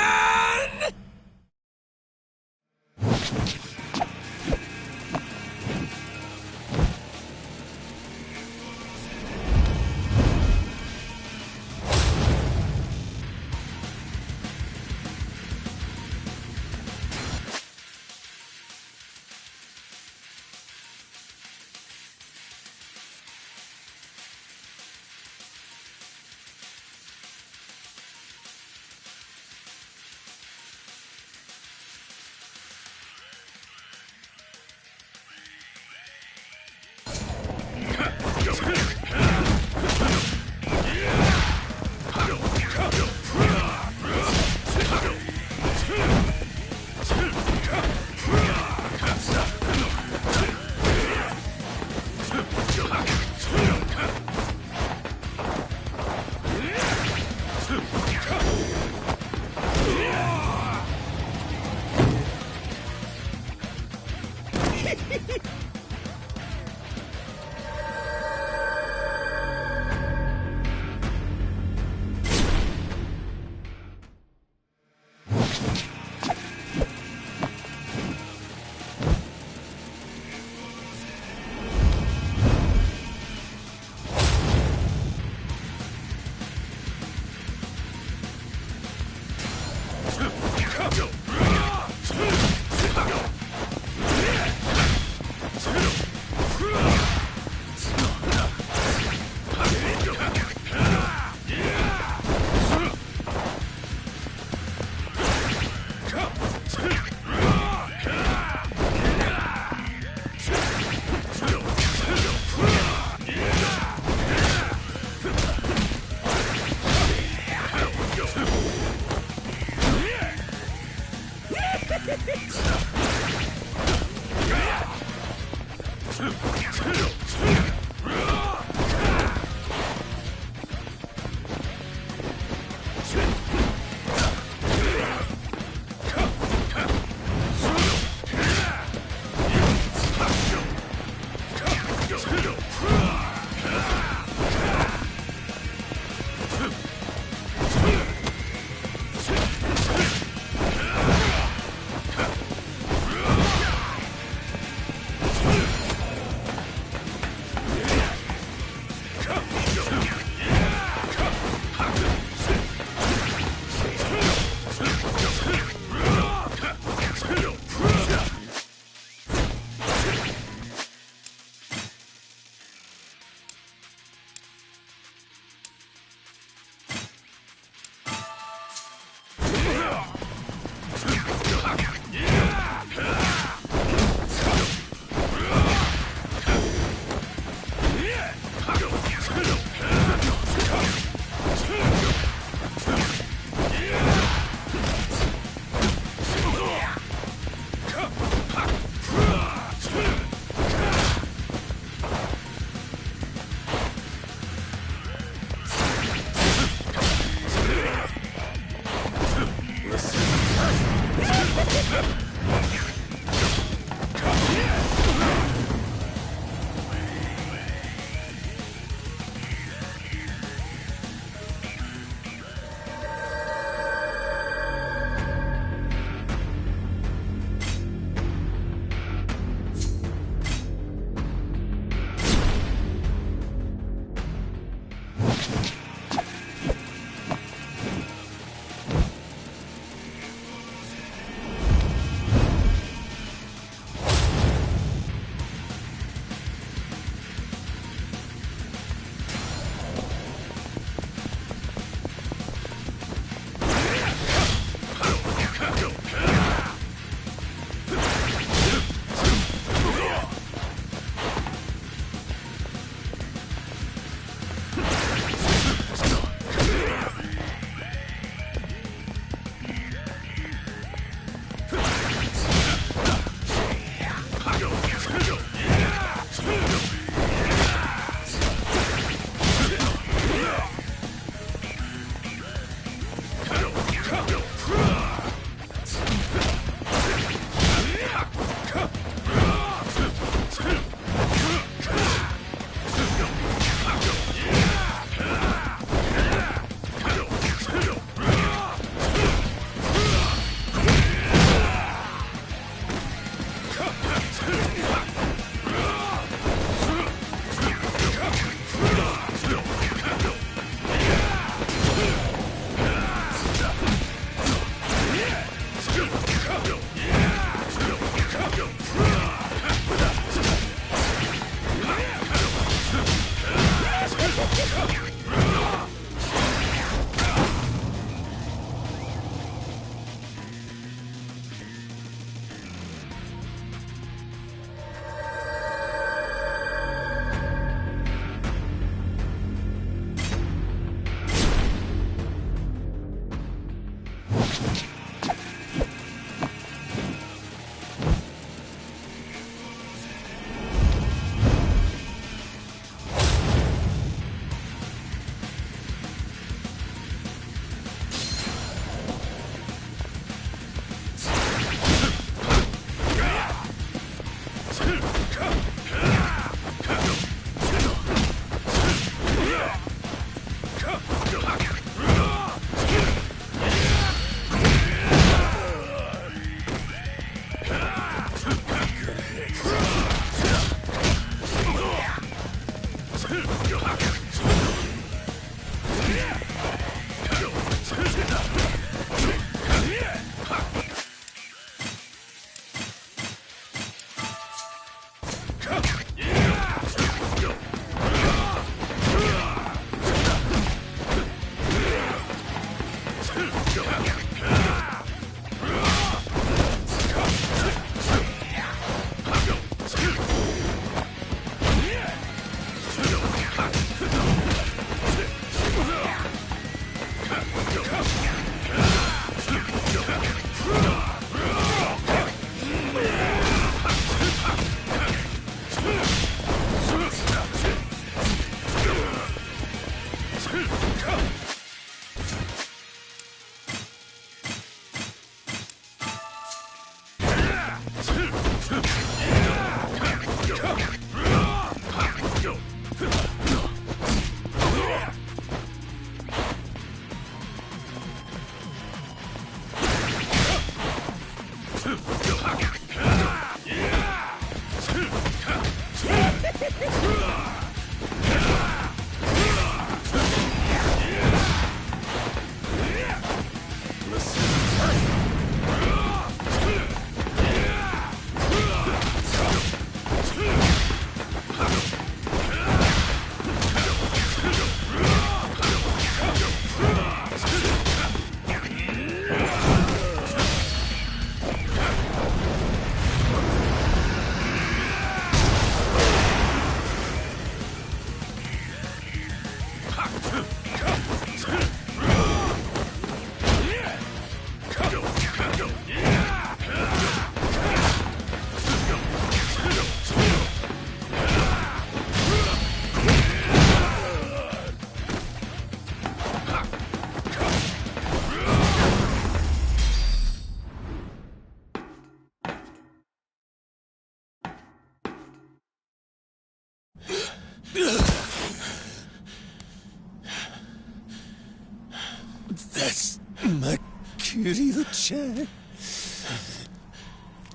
That's my Kiryu-chan.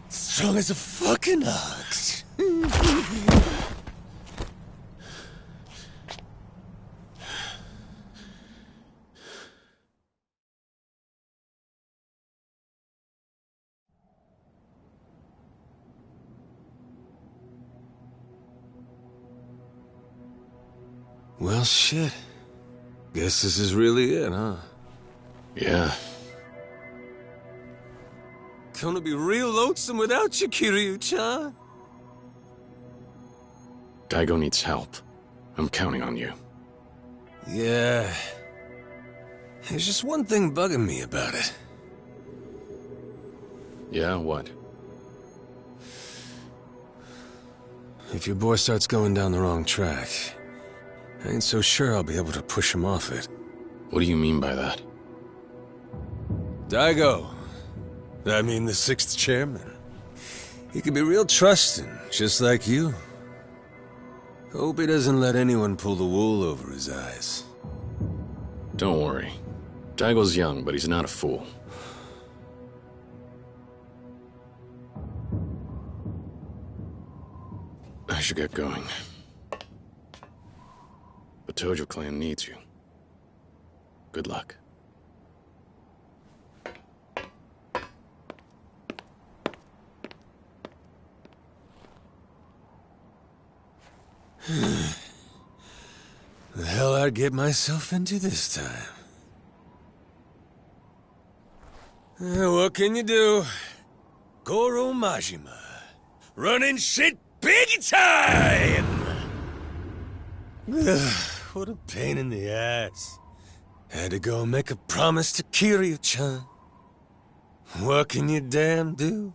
Strong as a fucking ox. Well, shit. Guess this is really it, huh? Yeah. Gonna be real lonesome without you, Kiryu-chan. Daigo needs help. I'm counting on you. Yeah. There's just one thing bugging me about it. Yeah, what? If your boy starts going down the wrong track, I ain't so sure I'll be able to push him off it. What do you mean by that? Daigo. I mean the 6th chairman. He can be real trusting, just like you. Hope he doesn't let anyone pull the wool over his eyes. Don't worry. Daigo's young, but he's not a fool. I should get going. The Tojo clan needs you. Good luck. The hell I'd get myself into this time. What can you do? Goro Majima. Running shit big time! What a pain in the ass. Had to go make a promise to Kiryu-chan. What can you damn do?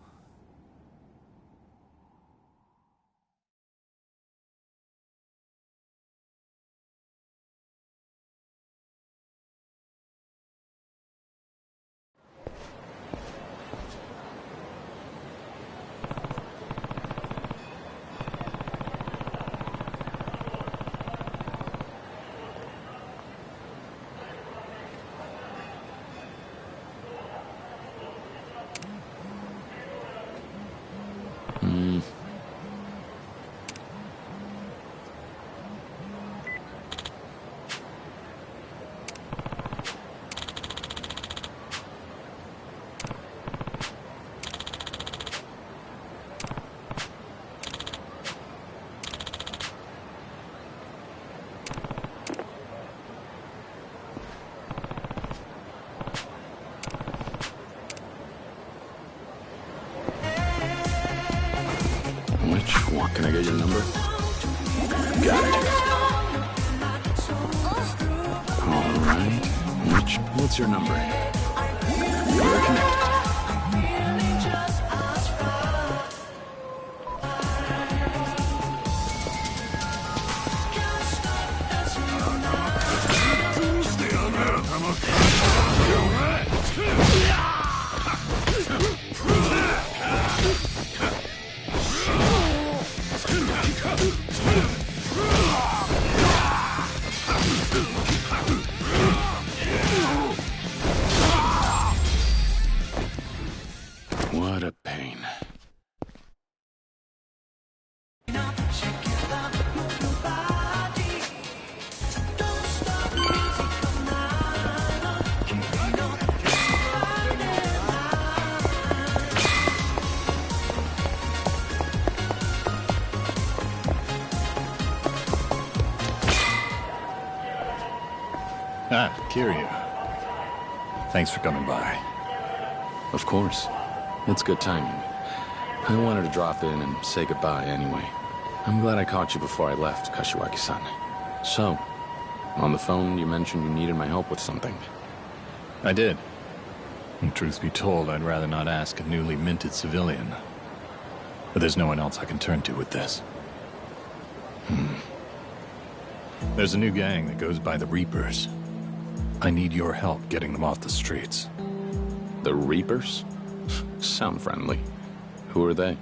Can I get your number? Got it. All right. What's your number? We're connected. Kiryu. Thanks for coming by. Of course. It's good timing. I wanted to drop in and say goodbye anyway. I'm glad I caught you before I left, Kashiwagi-san. So, on the phone you mentioned you needed my help with something. I did. And truth be told, I'd rather not ask a newly minted civilian. But there's no one else I can turn to with this. There's a new gang that goes by the Reapers. I need your help getting them off the streets. The Reapers? Sound friendly. Who are they?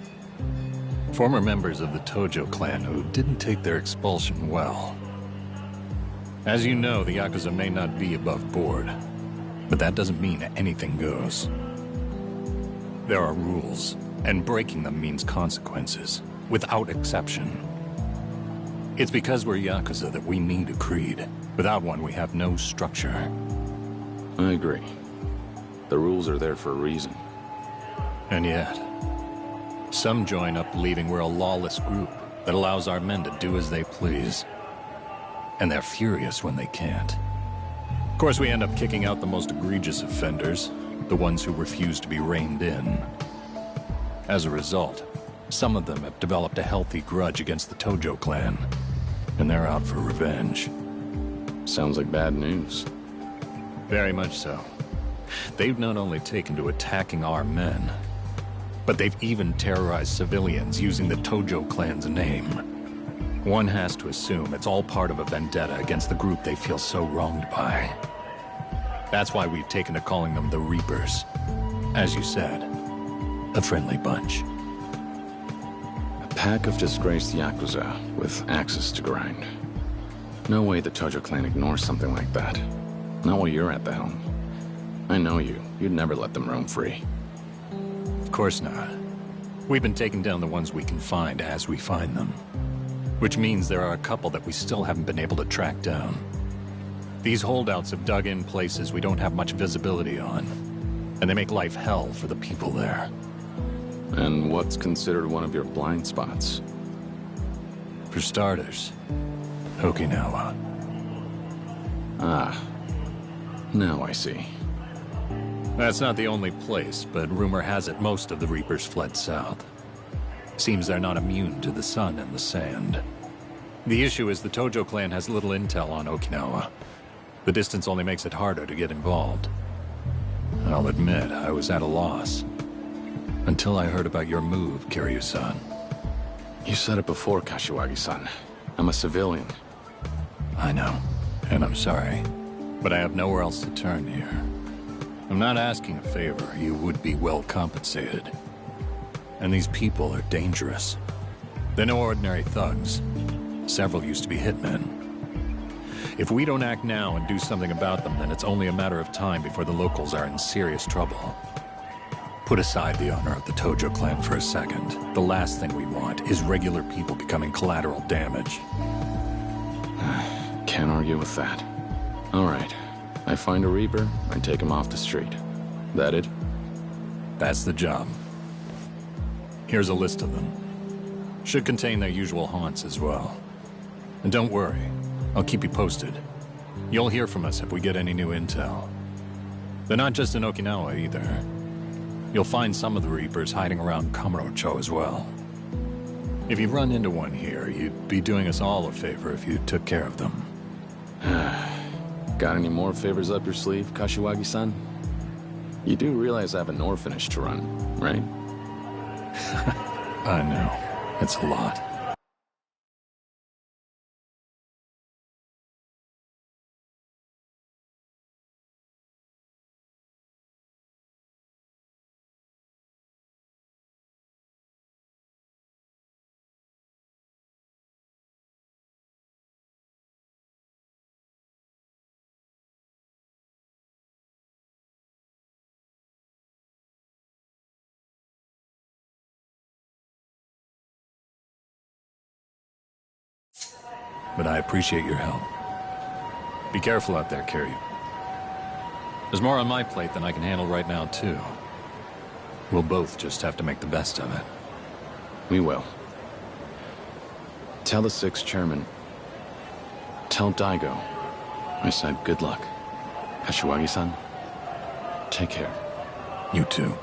Former members of the Tojo clan who didn't take their expulsion well. As you know, the YAKUZA may not be above board, but that doesn't mean anything goes. There are rules, and breaking them means consequences, without exception. It's because we're YAKUZA that we need a creed. Without one, we have no structure. I agree. The rules are there for a reason. And yet, some join up believing we're a lawless group that allows our men to do as they please. And they're furious when they can't. Of course, we end up kicking out the most egregious offenders, the ones who refuse to be reined in. As a result, some of them have developed a healthy grudge against the Tojo clan, and they're out for revenge. Sounds like bad news. Very much so. They've not only taken to attacking our men, but they've even terrorized civilians using the Tojo clan's name. One has to assume it's all part of a vendetta against the group they feel so wronged by. That's why we've taken to calling them the Reapers. As you said, a friendly bunch. A pack of disgraced YAKUZA with axes to grind. No way the Tojo clan ignores something like that. Not while you're at the helm. I know you. You'd never let them roam free. Of course not. We've been taking down the ones we can find as we find them. Which means there are a couple that we still haven't been able to track down. These holdouts have dug in places we don't have much visibility on. And they make life hell for the people there. And what's considered one of your blind spots? For starters, Okinawa. Ah. Now I see. That's not the only place, but rumor has it most of the Reapers fled south. Seems they're not immune to the sun and the sand. The issue is the Tojo clan has little intel on Okinawa. The distance only makes it harder to get involved. I'll admit, I was at a loss. Until I heard about your move, Kiryu-san. You said it before, Kashiwagi-san. I'm a civilian. I know, and I'm sorry. But I have nowhere else to turn here. I'm not asking a favor. You would be well compensated. And these people are dangerous. They're no ordinary thugs. Several used to be hitmen. If we don't act now and do something about them, then it's only a matter of time before the locals are in serious trouble. Put aside the honor of the Tojo clan for a second. The last thing we want is regular people becoming collateral damage. Can't argue with that. All right. I find a Reaper, I take him off the street. That it? That's the job. Here's a list of them. Should contain their usual haunts as well. And don't worry, I'll keep you posted. You'll hear from us if we get any new intel. They're not just in Okinawa either. You'll find some of the Reapers hiding around Kamurocho as well. If you run into one here, you'd be doing us all a favor if you took care of them. Got any more favors up your sleeve, Kashiwagi-san? You do realize I have an orphanage to run, right? I know. It's a lot. But I appreciate your help. Be careful out there, Kiryu. There's more on my plate than I can handle right now, too. We'll both just have to make the best of it. We will. Tell the 6th chairman. Tell Daigo. I said good luck. Kashiwagi-san, take care. You too.